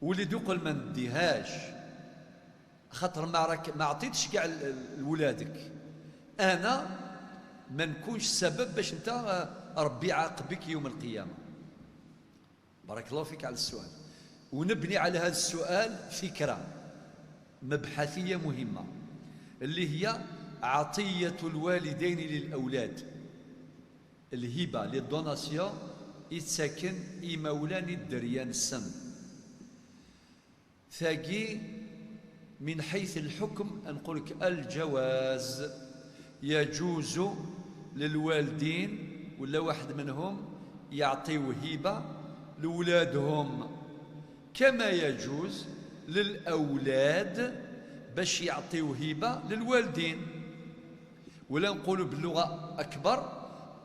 وليدو يقول ما نديهاش، خاطر ما عطيتش كاع لولادك، أنا ما نكونش سبب باش أنت ربي يعاقبك يوم القيامة. بارك الله فيك على السؤال، ونبني على هذا السؤال فكرة مبحثية مهمة، اللي هي عطية الوالدين للأولاد. الهبة للدوناسيون يتساكن إمولان الدريان السن ثاقي. من حيث الحكم نقول لك الجواز، يجوز للوالدين ولا واحد منهم يعطيو هبة لولادهم، كما يجوز للأولاد باش يعطيو هبة للوالدين. ولا نقولوا باللغة أكبر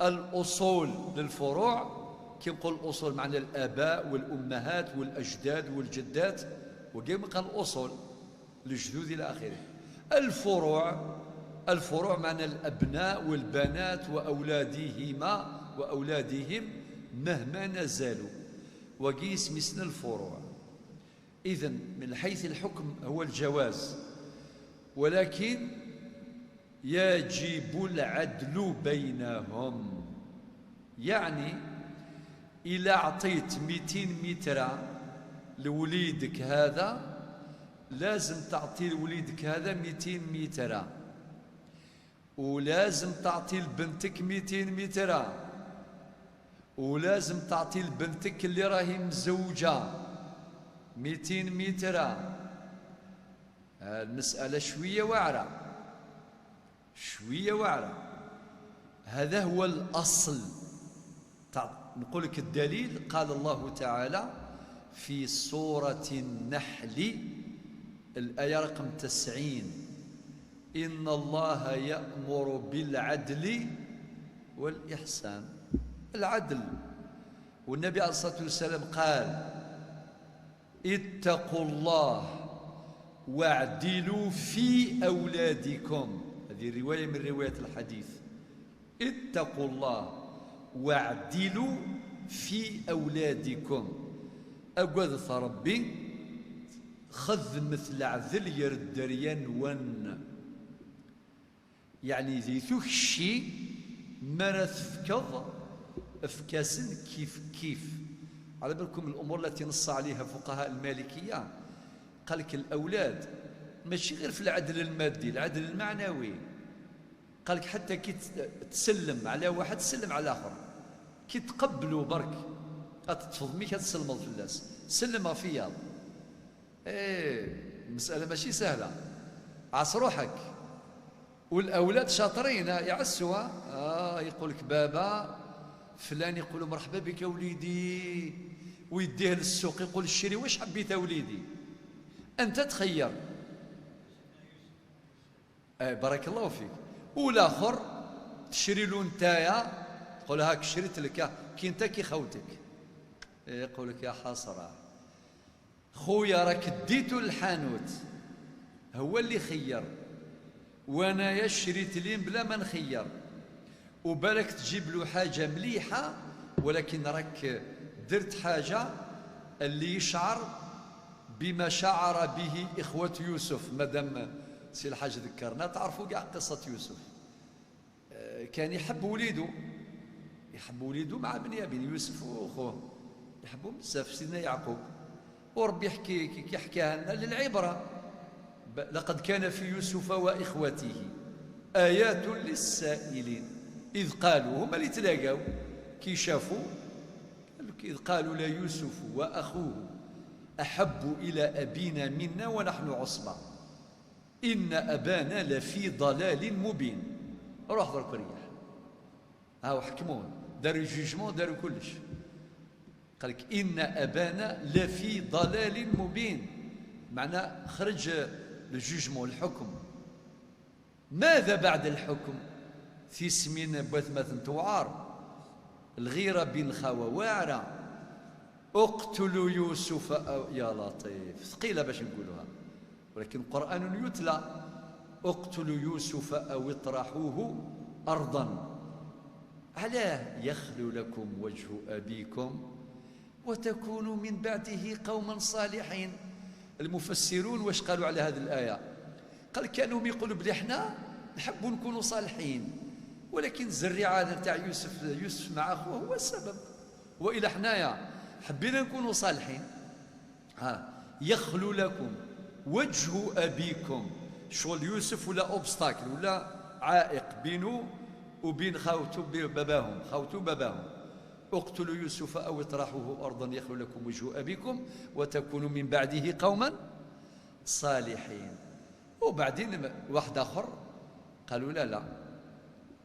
الأصول للفروع، كي نقول الأصول معنى الآباء والأمهات والأجداد والجدات، وكما قال الأصول الجدود إلى آخره. الفروع معنى الأبناء والبنات وأولادهما وأولادهم مهما نزلوا، وقيس مثل الفروع. إذن من حيث الحكم هو الجواز، ولكن يجب العدل بينهم. يعني إلا أعطيت 200 متر لوليدك هذا، لازم تعطي لوليدك هذا 200 متر، ولازم تعطي لبنتك 200 متر، ولازم تعطي لبنتك اللي راهي مزوجة 200 متر. المسألة شوية واعرة، شوية واعرة. هذا هو الأصل. نقول لك الدليل، قال الله تعالى في سورة النحل الآية رقم 90: إن الله يأمر بالعدل والإحسان. العدل، والنبي عليه الصلاة والسلام قال اتقوا الله واعدلوا في أولادكم. هذه رواية من روايات الحديث. اتقوا الله واعدلوا في أولادكم. أقوذ ربي خذ مثل عذل يرد دريان ون، يعني ذي ثكشي ما تفكض افكاسن كيف كيف. على بالكم الأمور التي نص عليها فقهاء المالكية، قال لك الأولاد ماشي غير في العدل المادي، العدل المعنوي. قال لك حتى كي تسلم على واحد تسلم على آخر، كي تقبلوا برك تتفض ميك تسلم في الناس، سلم فيا. المسألة ماشي سهلة، عص روحك. والأولاد شاطرين يعسوا، يقول لك بابا فلان يقول مرحبا بك يا وليدي، ويديه للسوق يقول الشري واش حبيت يا وليدي، أنت تخير. بارك الله فيك. والآخر تشري له نتايا، تقول هاك شريت لك كي انت كي خوتك، يقول لك يا حسرة خويا راك ديتو الحانوت، هو اللي خير وانا شريت لين بلا ما نخير. وبالك تجيب له حاجة مليحة، ولكن راك درت حاجة اللي يشعر بما شعر به إخوة يوسف. مادام سي الحاج ذكرنا، تعرفوا كاع قصة يوسف. كان يحب وليده، يحب وليده مع بنيامين، يوسف وأخوه يحبوا بزاف سيدنا يعقوب. وربي يحكي كي حكاها لنا للعبرة. لقد كان في يوسف وإخوته آيات للسائلين إذ قالوا، هما اللي تلاقوا كي شافوا إذ قالوا ليوسف وأخوه أحب إلى أبينا منا ونحن عصبة إن أبانا لفي ضلال مبين. روح درك ريح، هاو حكمون، داروا جوجمون، داروا كلش. قال لك إن أبانا لفي ضلال مبين، معناه خرج الجوجمون، الحكم. ماذا بعد الحكم؟ في سمين بثمة توعار، الغيرة بين الخوة واعرة. اقتلوا يوسف يا لطيف، ثقيلة باش نقولوها، ولكن قرآن يتلى. اقتلوا يوسف أو اطرحوه أرضا علاه يخلو لكم وجه أبيكم وتكونوا من بعده قوما صالحين. المفسرون واش قالوا على هذه الآية؟ قال كانوا يقولوا بلي احنا نحبوا نكونوا صالحين، ولكن الزريعة نتاع يوسف مع أخوه هو السبب، وإلى حنايا حبينا نكونوا صالحين. يخلو لكم وجه أبيكم، شغل يوسف ولا أوبستاكل ولا عائق بينه وبين خاوته باباهم. اقتلوا يوسف أو اطرحوه أرضا يخلو لكم وجه أبيكم وتكونوا من بعده قوما صالحين. وبعدين واحد آخر قالوا لا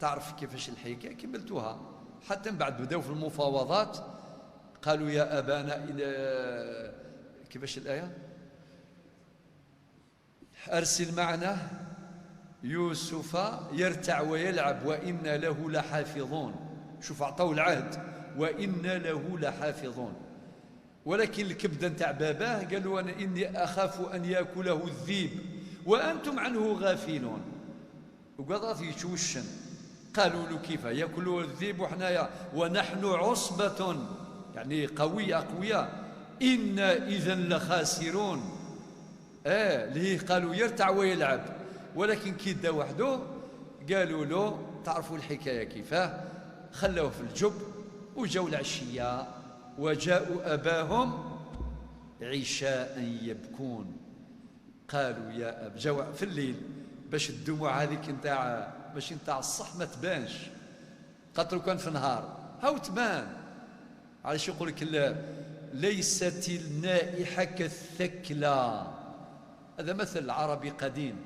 تعرف كيفاش الحكاية، كملتوها حتى من بعد بداوا في المفاوضات. قالوا يا أبانا إلى كيفاش الآية؟ أرسل معنا يوسف يرتع ويلعب وإنا له لحافظون. شوف أعطوا العهد وإنا له لحافظون، ولكن الكبدة نتاع باباه قالوا أنا إني أخاف أن يأكله الذيب وأنتم عنه غافلون. وقضى يتوشن، قالوا له كيف يأكله الذيب وحنايا ونحن عصبة، يعني أقوياء، إنا إذا لخاسرون. ليه قالوا يرتع ويلعب، ولكن كي دا وحده قالوا له تعرفوا الحكاية كيفاه، خلوه في الجب وجاوا العشية وجاءوا أباهم عشاء يبكون. قالوا يا أب، جاوا في الليل باش الدموع هذيك نتاع الصح ما تبانش، قطروا كان في النهار هاو تبان. علاش يقول لك ليست النائحة كالثكلى، هذا مثل عربي قديم.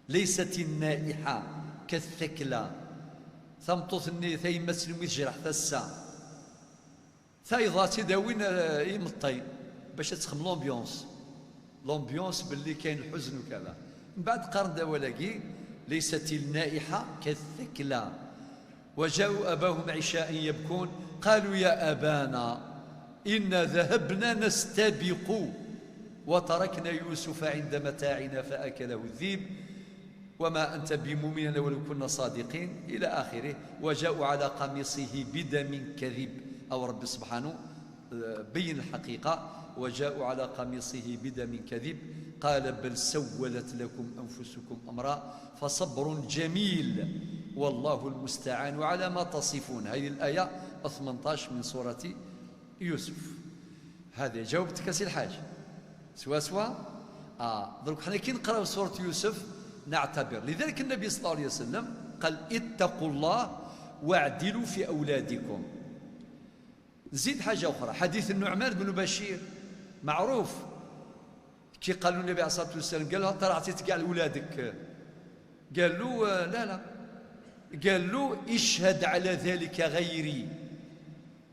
ليست النائحة كالثكلى، ثمطوث الني ثي مسلم يجرح ثسا ثاي ضاتي داوين يمطي باش تسخم لومبيونس باللي كاين الحزن وكذا. من بعد قرن داولاكي ليست النائحة كالثكلى وجاءوا أباهم عشاء يبكون قالوا يا أبانا إنا ذهبنا نستبق وتركنا يوسف عند متاعنا فأكله الذيب وما أنت بمؤمن ولو كنا صادقين إلى آخره. وجاءوا على قميصه بدم كذب، أو رب سبحانه بين الحقيقة، وجاءوا على قميصه بدم كذب قال بل سولت لكم أنفسكم أمرا فصبر جميل والله المستعان على ما تصفون. هذه الآية 18 من سورة يوسف. هذا جاوبتك سي الحاج سوا درك حنا كي نقراو سورة يوسف نعتبر. لذلك النبي صلى الله عليه وسلم قال اتقوا الله واعدلوا في أولادكم. نزيد حاجة أخرى، حديث النعمان بن بشير معروف، كي قالوا النبي عليه الصلاة والسلام قال له ترى عطيت كاع لولادك، قال له لا، قال له اشهد على ذلك غيري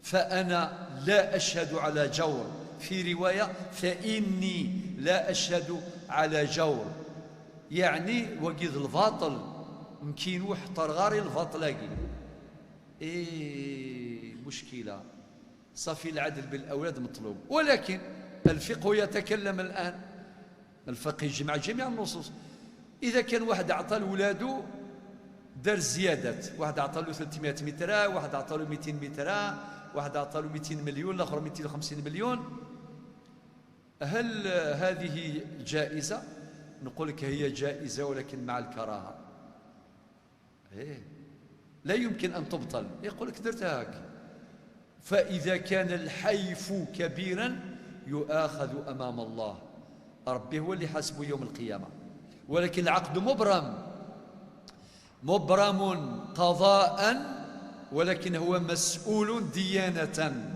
فأنا لا أشهد على جور، في رواية فإني لا أشهد على جور. يعني وقيد الباطل مكين وحطر غاري الباطلاقي مشكلة. صافي العدل بالأولاد مطلوب، ولكن الفقه يتكلم الآن، الفقه يجمع جميع النصوص. إذا كان واحد أعطى لولاده دار زيادات، واحد أعطى له 300 متر، واحد أعطى له 200 متر، واحد أعطى له 200 مليون، الآخر 250 مليون، هل هذه جائزة؟ نقول لك هي جائزة ولكن مع الكراهة. لا يمكن أن تبطل. يقول لك درتها هاك. فإذا كان الحيف كبيرا يؤاخذ أمام الله، ربي هو اللي حاسبه يوم القيامة. ولكن العقد مبرم قضاء، ولكن هو مسؤول ديانة.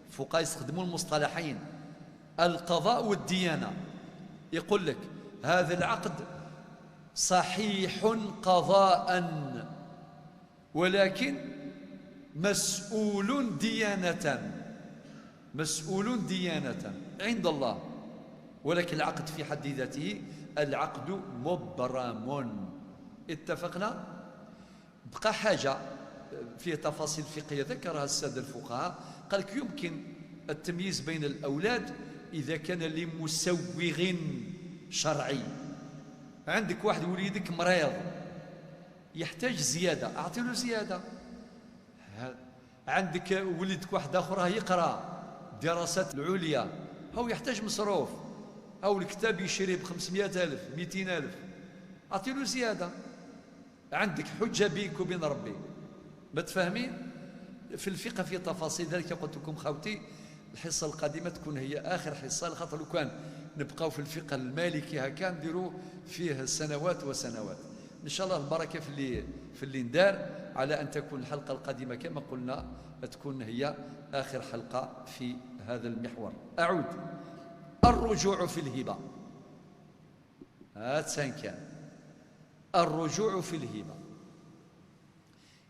الفقهاء يستخدمون المصطلحين القضاء والديانة. يقول لك هذا العقد صحيح قضاء ولكن مسؤول ديانة عند الله. ولكن العقد في حد ذاته العقد مبرم. اتفقنا؟ بقى حاجة فيه تفاصيل فقهية ذكرها السادة الفقهاء، قال لك يمكن التمييز بين الأولاد إذا كان لمسوغ شرعي. عندك واحد وليدك مريض يحتاج زيادة، أعطي له زيادة. عندك ولدك واحد آخر يقرأ دراسات العليا، هو يحتاج مصروف، أو الكتاب يشري ب500,000 200,000، أعطي له زيادة. عندك حجة بينك وبين ربي. متفاهمين؟ في الفقه في تفاصيل ذلك. قلت لكم خوتي الحصة القادمة تكون هي آخر حصة، لخاطر لو كان نبقاو في الفقه المالكي هكا نديروا فيه سنوات وسنوات. إن شاء الله البركة في اللي ندار، على أن تكون الحلقة القادمة كما قلنا تكون هي آخر حلقة في هذا المحور. أعود. الرجوع في الهبة. كان الرجوع في الهبة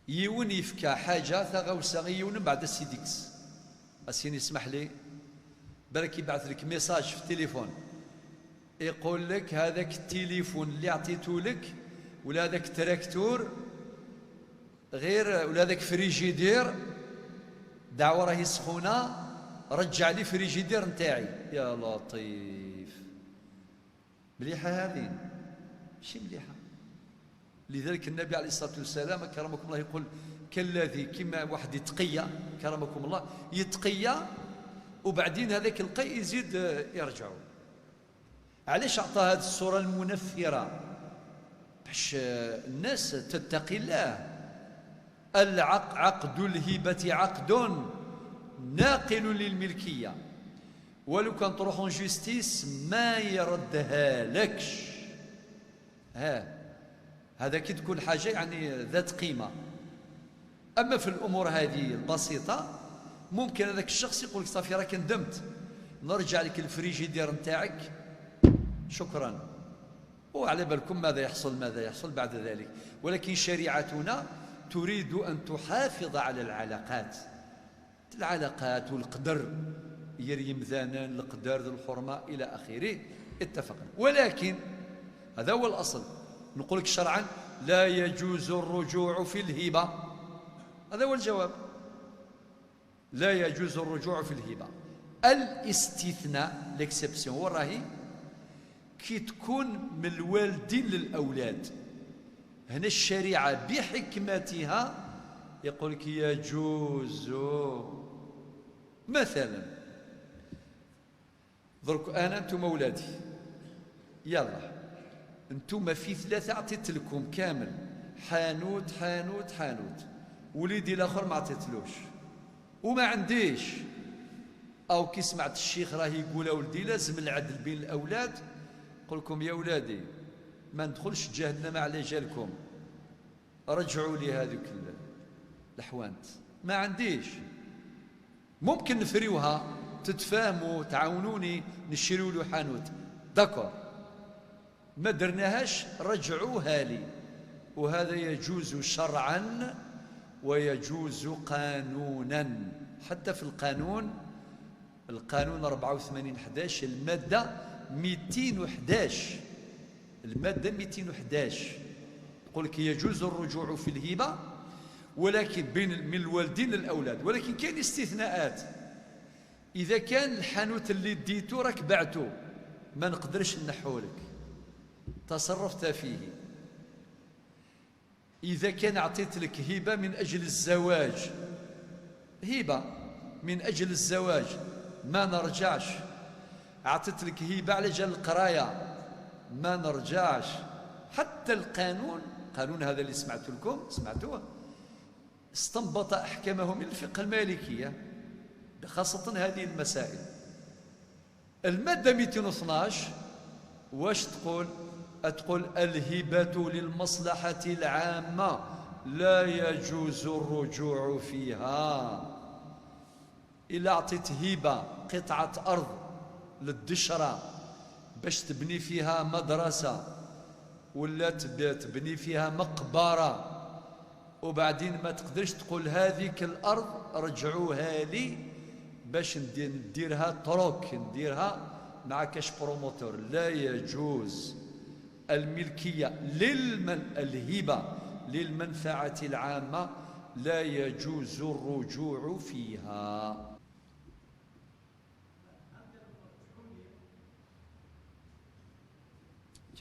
يون يفكى حاجة ثغوسا يون بعد السيديكس أسيني اسمح لي برك يبعث لك ميساج في التليفون يقول لك هذاك التليفون اللي عطيته لك ولا هذاك تراكتور غير ولا هذاك فريجيدير دعوة راهي سخونة رجع لي فريجيدير نتاعي. يا لطيف، مليحة هذه؟ ماشي مليحة. لذلك النبي عليه الصلاة والسلام كرمكم الله يقول كالذي كما واحد يتقيا كرمكم الله يتقيا وبعدين هذاك القي يزيد يرجعوا. علاش عطى هذه الصورة المنفرة؟ باش الناس تتقي الله. عقد الهبة عقد ناقل للملكية، ولو كان تروحون جوستيس ما يردها لكش. هذا كي تكون حاجة يعني ذات قيمة. أما في الأمور هذه البسيطة ممكن هذاك الشخص يقول لك صافي راك ندمت نرجع لك الفريجيدير نتاعك شكرا، وعلى بالكم ماذا يحصل بعد ذلك. ولكن شريعتنا تريد أن تحافظ على العلاقات والقدر يريم ذانان القدر ذو الحرمة إلى آخره. اتفقنا. ولكن هذا هو الأصل. نقول لك شرعا لا يجوز الرجوع في الهبة. هذا هو الجواب، لا يجوز الرجوع في الهبة. الاستثناء ليكسبسيون هو راهي كي تكون من الوالدين للأولاد. هنا الشريعة بحكمتها يقول لك يجوز. مثلا درك أنا أنتم أولادي يلا أنتم في 3 عطيت لكم كامل حانوت وليدي الآخر ما عطيتلوش وما عنديش. أو كي سمعت الشيخ راه يقول أولدي لازم العدل بين الأولاد، قل لكم يا أولادي ما ندخلش جهنم على جالكم، رجعوا لي هذيك الحوانت ما عنديش. ممكن نفريوها تتفاهموا تعاونوني نشريوا له حانوت داكور، ما درناهاش رجعوها لي. وهذا يجوز شرعا ويجوز قانونا. حتى في القانون 84/11 المادة 211 يقول لك يجوز الرجوع في الهبة ولكن من الوالدين للأولاد. ولكن كاين استثناءات. إذا كان الحانوت اللي ديتو راك بعتو ما نقدرش نحولك، تصرفت فيه. إذا كان أعطيت لك هبة من أجل الزواج، هبة من أجل الزواج ما نرجعش. أعطيت لك هبة على جال القراية ما نرجعش. حتى القانون هذا اللي سمعتوه استنبط أحكامه من الفقه المالكية خاصة هذه المسائل. المادة 212 واش تقول؟ تقول الهبة للمصلحة العامة لا يجوز الرجوع فيها. إلا أعطيت هبة قطعة أرض للدشرة باش تبني فيها مدرسة ولا تبني فيها مقبرة، وبعدين ما تقدرش تقول هذيك الأرض رجعوها لي باش نديرها طرق، نديرها مع كاش بروموتور. لا يجوز. الملكية الهبة للمنفعة العامة لا يجوز الرجوع فيها.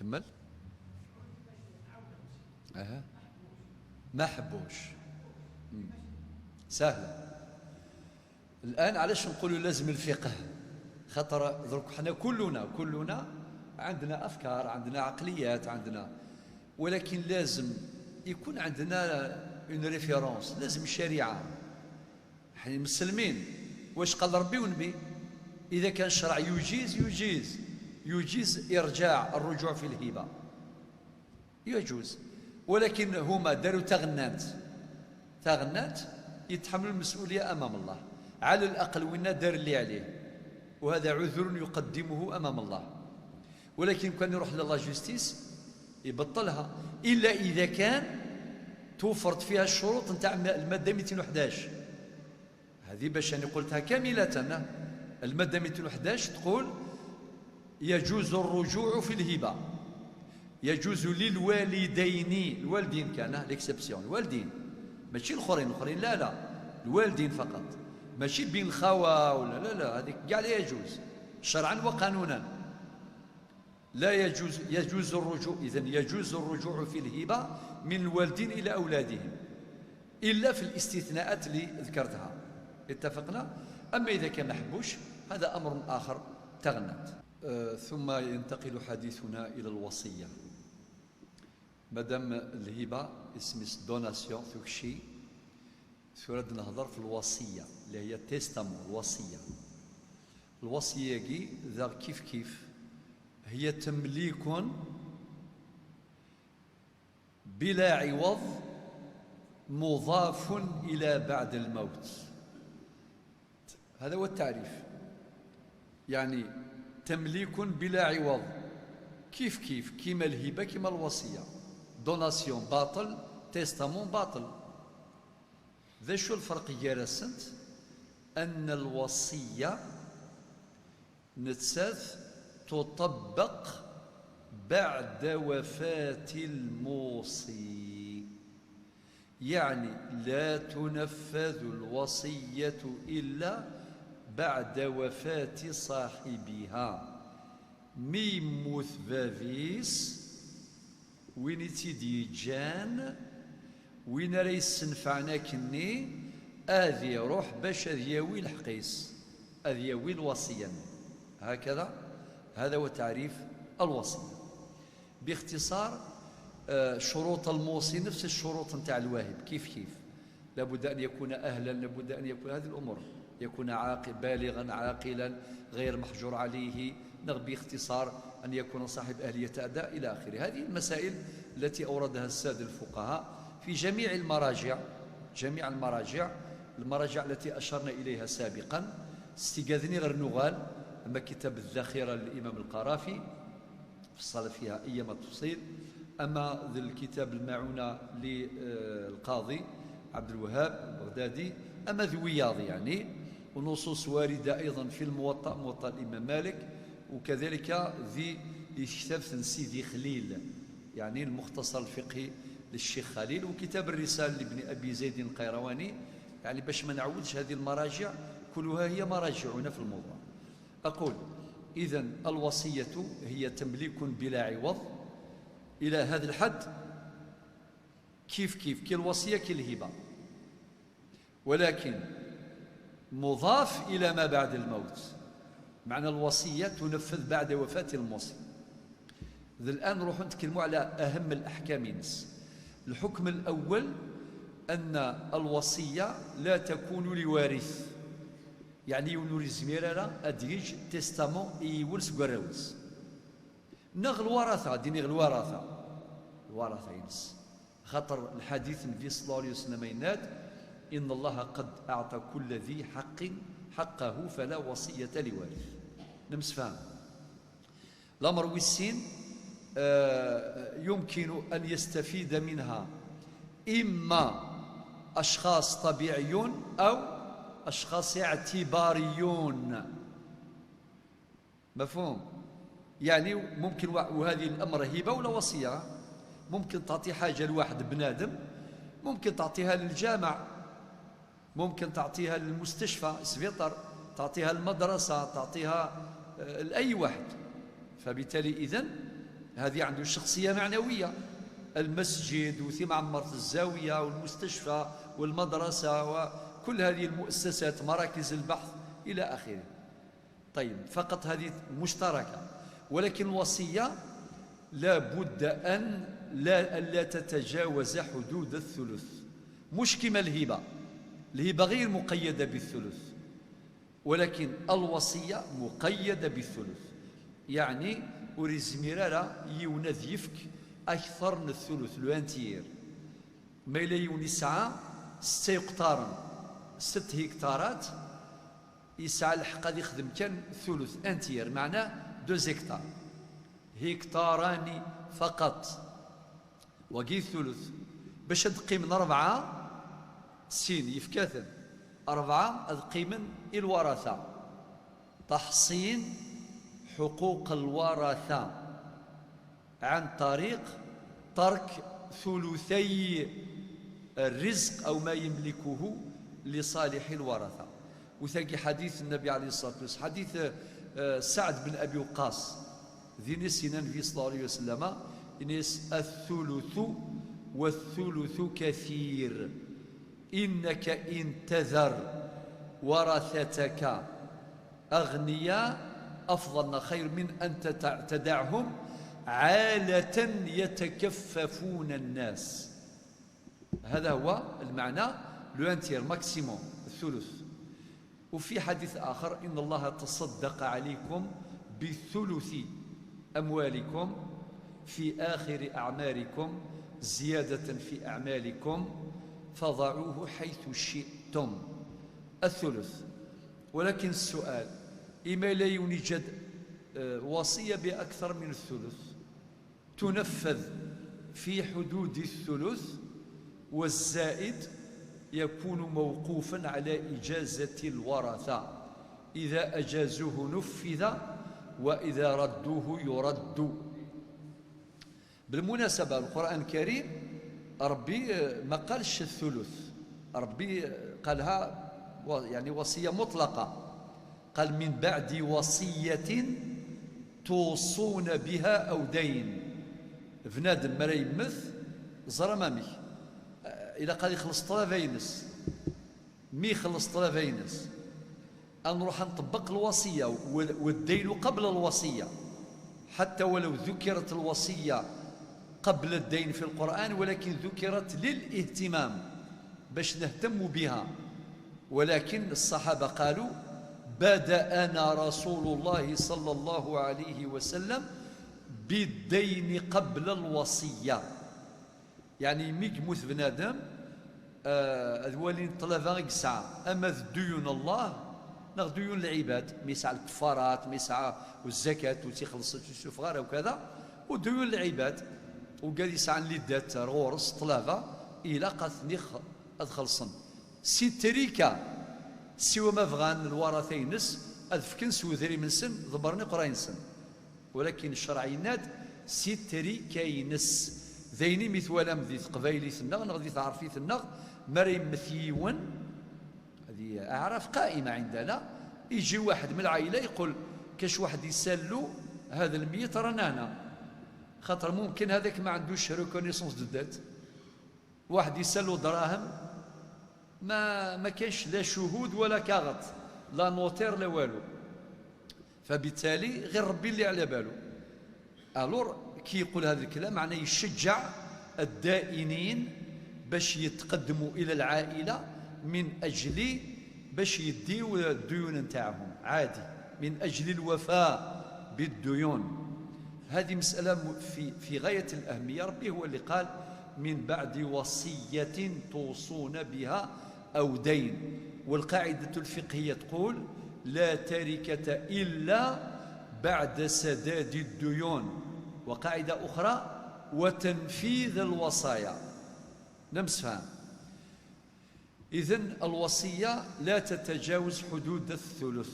كمل. محبوش سهل. الآن علاش نقولوا لازم الفقه؟ خاطر درك حنا كلنا عندنا أفكار، عندنا عقليات، عندنا، ولكن لازم يكون عندنا اون ريفيرونس، لازم الشريعة. احنا مسلمين، واش قال ربي ونبي؟ إذا كان الشرع يجيز إرجاع الرجوع في الهبة يجوز، ولكن هما داروا تغنات يتحملوا المسؤولية أمام الله على الأقل، وإن دار اللي عليه، وهذا عذر يقدمه أمام الله. ولكن كان يروح لله جوستيس يبطلها إلا إذا كان توفرت فيها الشروط نتاع المادة 211. هذه باش أنا قلتها كاملة. المادة 211 تقول يجوز الرجوع في الهبة، يجوز للوالدين، الوالدين كان ليكسبسيون، الوالدين ماشي الآخرين، لا الوالدين فقط، ماشي بين الخوة ولا لا هذيك كاع لا يجوز شرعا وقانونا. لا يجوز الرجوع. إذن يجوز الرجوع في الهبة من الوالدين إلى أولادهم إلا في الاستثناءات اللي ذكرتها، اتفقنا. أما إذا كان محبوش هذا أمر آخر تغنت. ثم ينتقل حديثنا إلى الوصية. مادام الهبة اسم دوناسيون ثوك شيء، ثورد نهضر في الوصية اللي هي تيستامون. الوصية كي ذا كيف هي تمليك بلا عوض مضاف إلى بعد الموت. هذا هو التعريف، يعني تمليك بلا عوض، كيف كيما الهبة كيما الوصية. دوناسيون باطل، تيستامون باطل. ذا شو الفرق جارسنت؟ أن الوصية نتساث تطبق بعد وفاة الموصي، يعني لا تنفذ الوصية إلا بعد وفاة صاحبها. ميموت فافيس وين تيدي جان وين راه يسنفعنا كني اذي روح باش اذياوي الحقيس، اذياوي الوصية. هكذا هذا هو تعريف الوصية باختصار. شروط الموصي نفس الشروط نتاع الواهب، كيف لابد أن يكون أهلا، لابد أن يكون هذه الأمور، يكون بالغا عاقلا غير محجور عليه، باختصار أن يكون صاحب أهلية أداء إلى آخره. هذه المسائل التي أوردها السادة الفقهاء في جميع المراجع التي أشرنا إليها سابقا. استيقاذني غير نغال، أما كتاب الذخيرة للإمام القرافي فصل فيها أيما التفصيل، أما ذا الكتاب المعونة للقاضي عبد الوهاب البغدادي، أما ذوياض يعني، ونصوص واردة أيضا في موطأ الإمام مالك، وكذلك ذي كتاب سيدي خليل يعني المختصر الفقهي للشيخ خليل، وكتاب الرسالة لابن أبي زيد القيرواني، يعني باش ما نعودش هذه المراجع كلها هي مراجعنا في الموضوع. أقول إذن الوصية هي تمليك بلا عوض إلى هذا الحد، كي الوصية كي الهبة، ولكن مضاف إلى ما بعد الموت. معنى الوصية تنفذ بعد وفاة الموصي. الآن نروح نتكلموا على أهم الأحكام. الحكم الأول أن الوصية لا تكون لوارث، يعني يونوري زميرة أديج تستامون إيولس قراوز. نغ الورثة ديني الورثة ينس خاطر الحديث النبي صلى الله عليه وسلم يناد إن الله قد أعطى كل ذي حق حقه فلا وصية لوارث. نمس فهم الأمر والسين يمكن أن يستفيد منها إما أشخاص طبيعيون أو أشخاص اعتباريون. مفهوم؟ يعني ممكن وهذه الأمر هبة ولا وصية، ممكن تعطي حاجة لواحد بنادم، ممكن تعطيها للجامع، ممكن تعطيها للمستشفى سبيطر، تعطيها المدرسة، تعطيها لأي واحد. فبالتالي إذن هذه عنده شخصية معنوية. المسجد وثم عمرت الزاوية والمستشفى والمدرسة وكل هذه المؤسسات مراكز البحث إلى آخره. طيب فقط هذه مشتركة، ولكن الوصية لا بد أن لا تتجاوز حدود الثلث، مش كما الهبة غير مقيدة بالثلث، ولكن الوصية مقيدة بالثلث. يعني وريزميرا يونذ يفك أكثر من الثلث لو انتير ما إلا يسعى 6 هكتار 6 هكتارات يسعى الحق غادي يخدم كان ثلث انتير، معناه 2 هكتار، هكتاران فقط وكي الثلث باش تقي من 4 سين يفكاثن 4 تقي من الورثة. تحصين حقوق الورثة عن طريق ترك ثلثي الرزق أو ما يملكه لصالح الورثة. وثاقي حديث النبي عليه الصلاة والسلام، حديث سعد بن أبي وقاص ذي نسينا النبي صلى الله عليه وسلم إنس الثلث والثلث كثير إنك إن تذر ورثتك أغنياء أفضل خير من أن تدعهم عالة يتكففون الناس. هذا هو المعنى لو انتير ماكسيموم الثلث. وفي حديث آخر إن الله تصدق عليكم بثلث أموالكم في آخر أعماركم زيادة في أعمالكم فضعوه حيث شئتم. الثلث. ولكن السؤال إما لا يوجد وصية بأكثر من الثلث تنفذ في حدود الثلث، والزائد يكون موقوفا على إجازة الورثة، إذا أجازوه نفذ وإذا ردوه يرد. بالمناسبة القرآن الكريم ربي ما قالش الثلث، ربي قالها يعني وصية مطلقة، قال من بعد وصية توصون بها أو دين. بنادم مرا يمث زرا مامي إذا قال يخلص طلافة ينس مي خلص طلافة ينس نروح نطبق الوصية والدين قبل الوصية، حتى ولو ذكرت الوصية قبل الدين في القرآن، ولكن ذكرت للاهتمام باش نهتم بها. ولكن الصحابة قالوا بدأنا رسول الله صلى الله عليه وسلم بالدين قبل الوصية. يعني ميك موت بنادم الوالين طلبا يسعى، أما ديون الله ناخذ ديون العباد، ميسعى الكفارات، ميسعى والزكاة وتيخلص السفغار وكذا، وديون العباد وقال يسعى لدات غورس طلبة إلى قثني أدخلصن سيتريكا سوى ما بغان الورثين نس أذفكن سوذري من سن ضبرني قراين سن، ولكن الشرعي ناد سيتريكا ينس ذيني مثوالا مذي قبايلي ثنغ نغذي تعرفي ثنغ مريم مثيون. هذه أعراف قائمة عندنا. يجي واحد من العائلة يقول كاش واحد يسالو هذا الميت رنانا، خاطر ممكن هذاك ما عندوش ريكونيسونس دو دات، واحد يسالو دراهم ما كانش لا شهود ولا كاغط لا نوتير لا والو، فبالتالي غير ربي اللي على باله. الور كي يقول هذا الكلام معناه يشجع الدائنين باش يتقدموا الى العائله من اجل باش يديو الديون نتاعهم عادي، من اجل الوفاء بالديون. هذه مسألة في غاية الأهمية. ربي هو اللي قال من بعد وصية توصون بها أو دين. والقاعدة الفقهية تقول لا تركة إلا بعد سداد الديون. وقاعدة أخرى وتنفيذ الوصايا. نمس فهم. إذن الوصية لا تتجاوز حدود الثلث،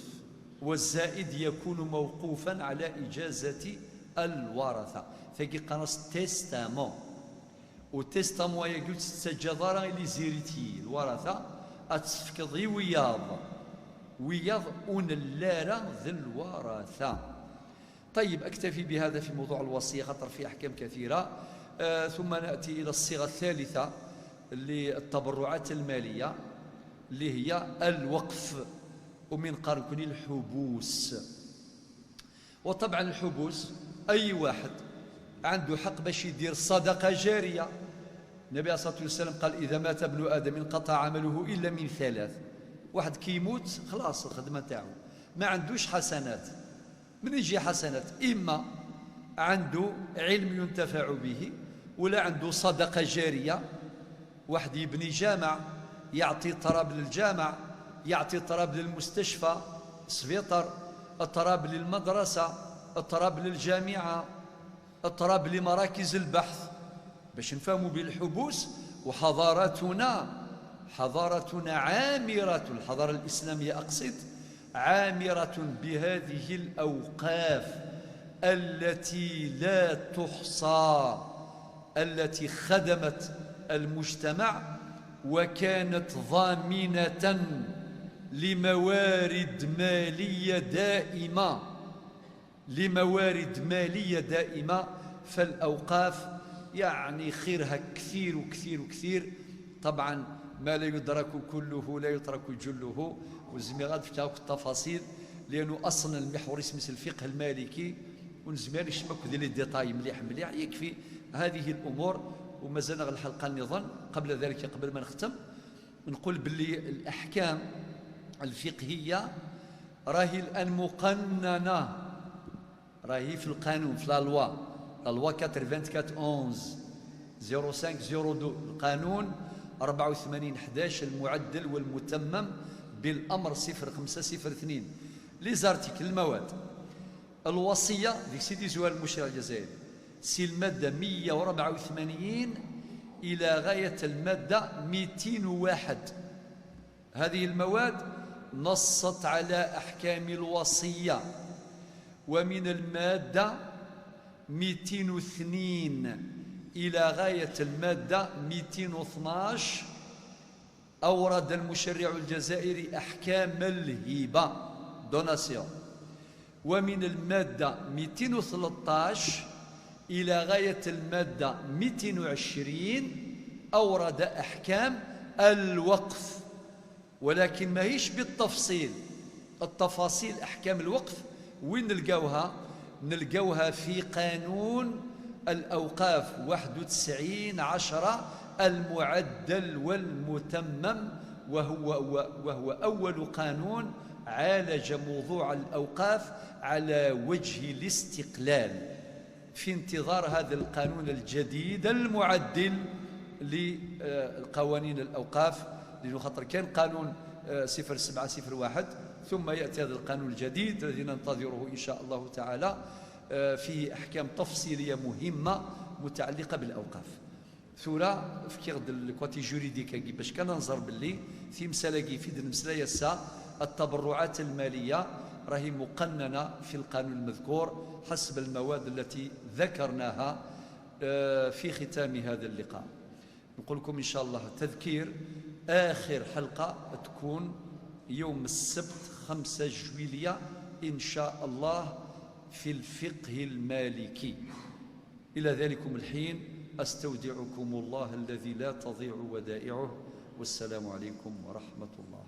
والزائد يكون موقوفا على إجازة الورثة. فكي قنص تيستامون وتيستامون يقول تستجدار اللي زيرتي الورثة أتفكضي وياض أون اللارة ذي الورثة. طيب أكتفي بهذا في موضوع الوصية خاطر في أحكام كثيرة. ثم نأتي إلى الصيغة الثالثة للتبرعات المالية اللي هي الوقف، ومن قارن الحبوس. وطبعا الحبوس أي واحد عنده حق باش يدير صدقة جارية. النبي عليه الصلاة والسلام قال إذا مات ابن آدم انقطع عمله إلا من ثلاث. واحد كيموت خلاص الخدمة تاعو ما عندوش حسنات. من يجي حسنات؟ إما عنده علم ينتفع به، ولا عنده صدقة جارية. واحد يبني جامع يعطي طراب للجامع، يعطي طراب للمستشفى سبيطر، الطراب للمدرسة، الطراب للجامعة، الطراب لمراكز البحث باش نفهموا بالحبوس. وحضارتنا عامرة، الحضارة الإسلامية أقصد، عامرة بهذه الأوقاف التي لا تحصى، التي خدمت المجتمع وكانت ضامنة لموارد مالية دائمة. فالأوقاف يعني خيرها كثير وكثير وكثير. طبعا ما لا يدرك كله لا يترك جله، والزمي غاد في التفاصيل لأنه أصلا المحور اسمه الفقه المالكي، ونزمير يشمك ذي لي ديتاي مليح يكفي هذه الأمور. ومازال غير الحلقة النظام. قبل ذلك قبل ما نختم نقول باللي الأحكام الفقهية راهي الآن مقننة، راهي في القانون في لا لوا 84/11/05/02 القانون 84/11 المعدل والمتمم بالأمر 05/02 لي زارتيكل المواد. الوصية ديك سيدي زوال المشرع الجزائري سي المادة 184 إلى غاية المادة 201. هذه المواد نصت على أحكام الوصية. ومن المادة 202 إلى غاية المادة 212 أورد المشرع الجزائري أحكام الهبة دوناسيون. ومن المادة 213 إلى غاية المادة 220 أورد أحكام الوقف، ولكن ما هيش بالتفصيل. التفاصيل أحكام الوقف وين نلقاوها في قانون الأوقاف 91/10 المعدل والمتمم، وهو أول قانون عالج موضوع الأوقاف على وجه الاستقلال، في انتظار هذا القانون الجديد المعدل لقوانين الأوقاف. لأنه خاطر كان قانون 07/01 ثم يأتي هذا القانون الجديد الذي ننتظره إن شاء الله تعالى، فيه أحكام تفصيلية مهمة متعلقة بالأوقاف. ثورة فكير الكواتي جوريديكا باش كان ننظر باللي في مسألة في المسألة يسا التبرعات المالية راهي مقننة في القانون المذكور حسب المواد التي ذكرناها في ختام هذا اللقاء. نقول لكم إن شاء الله تذكير آخر حلقة تكون يوم السبت 5 جويلية إن شاء الله في الفقه المالكي. إلى ذلكم الحين أستودعكم الله الذي لا تضيع ودائعه، والسلام عليكم ورحمة الله.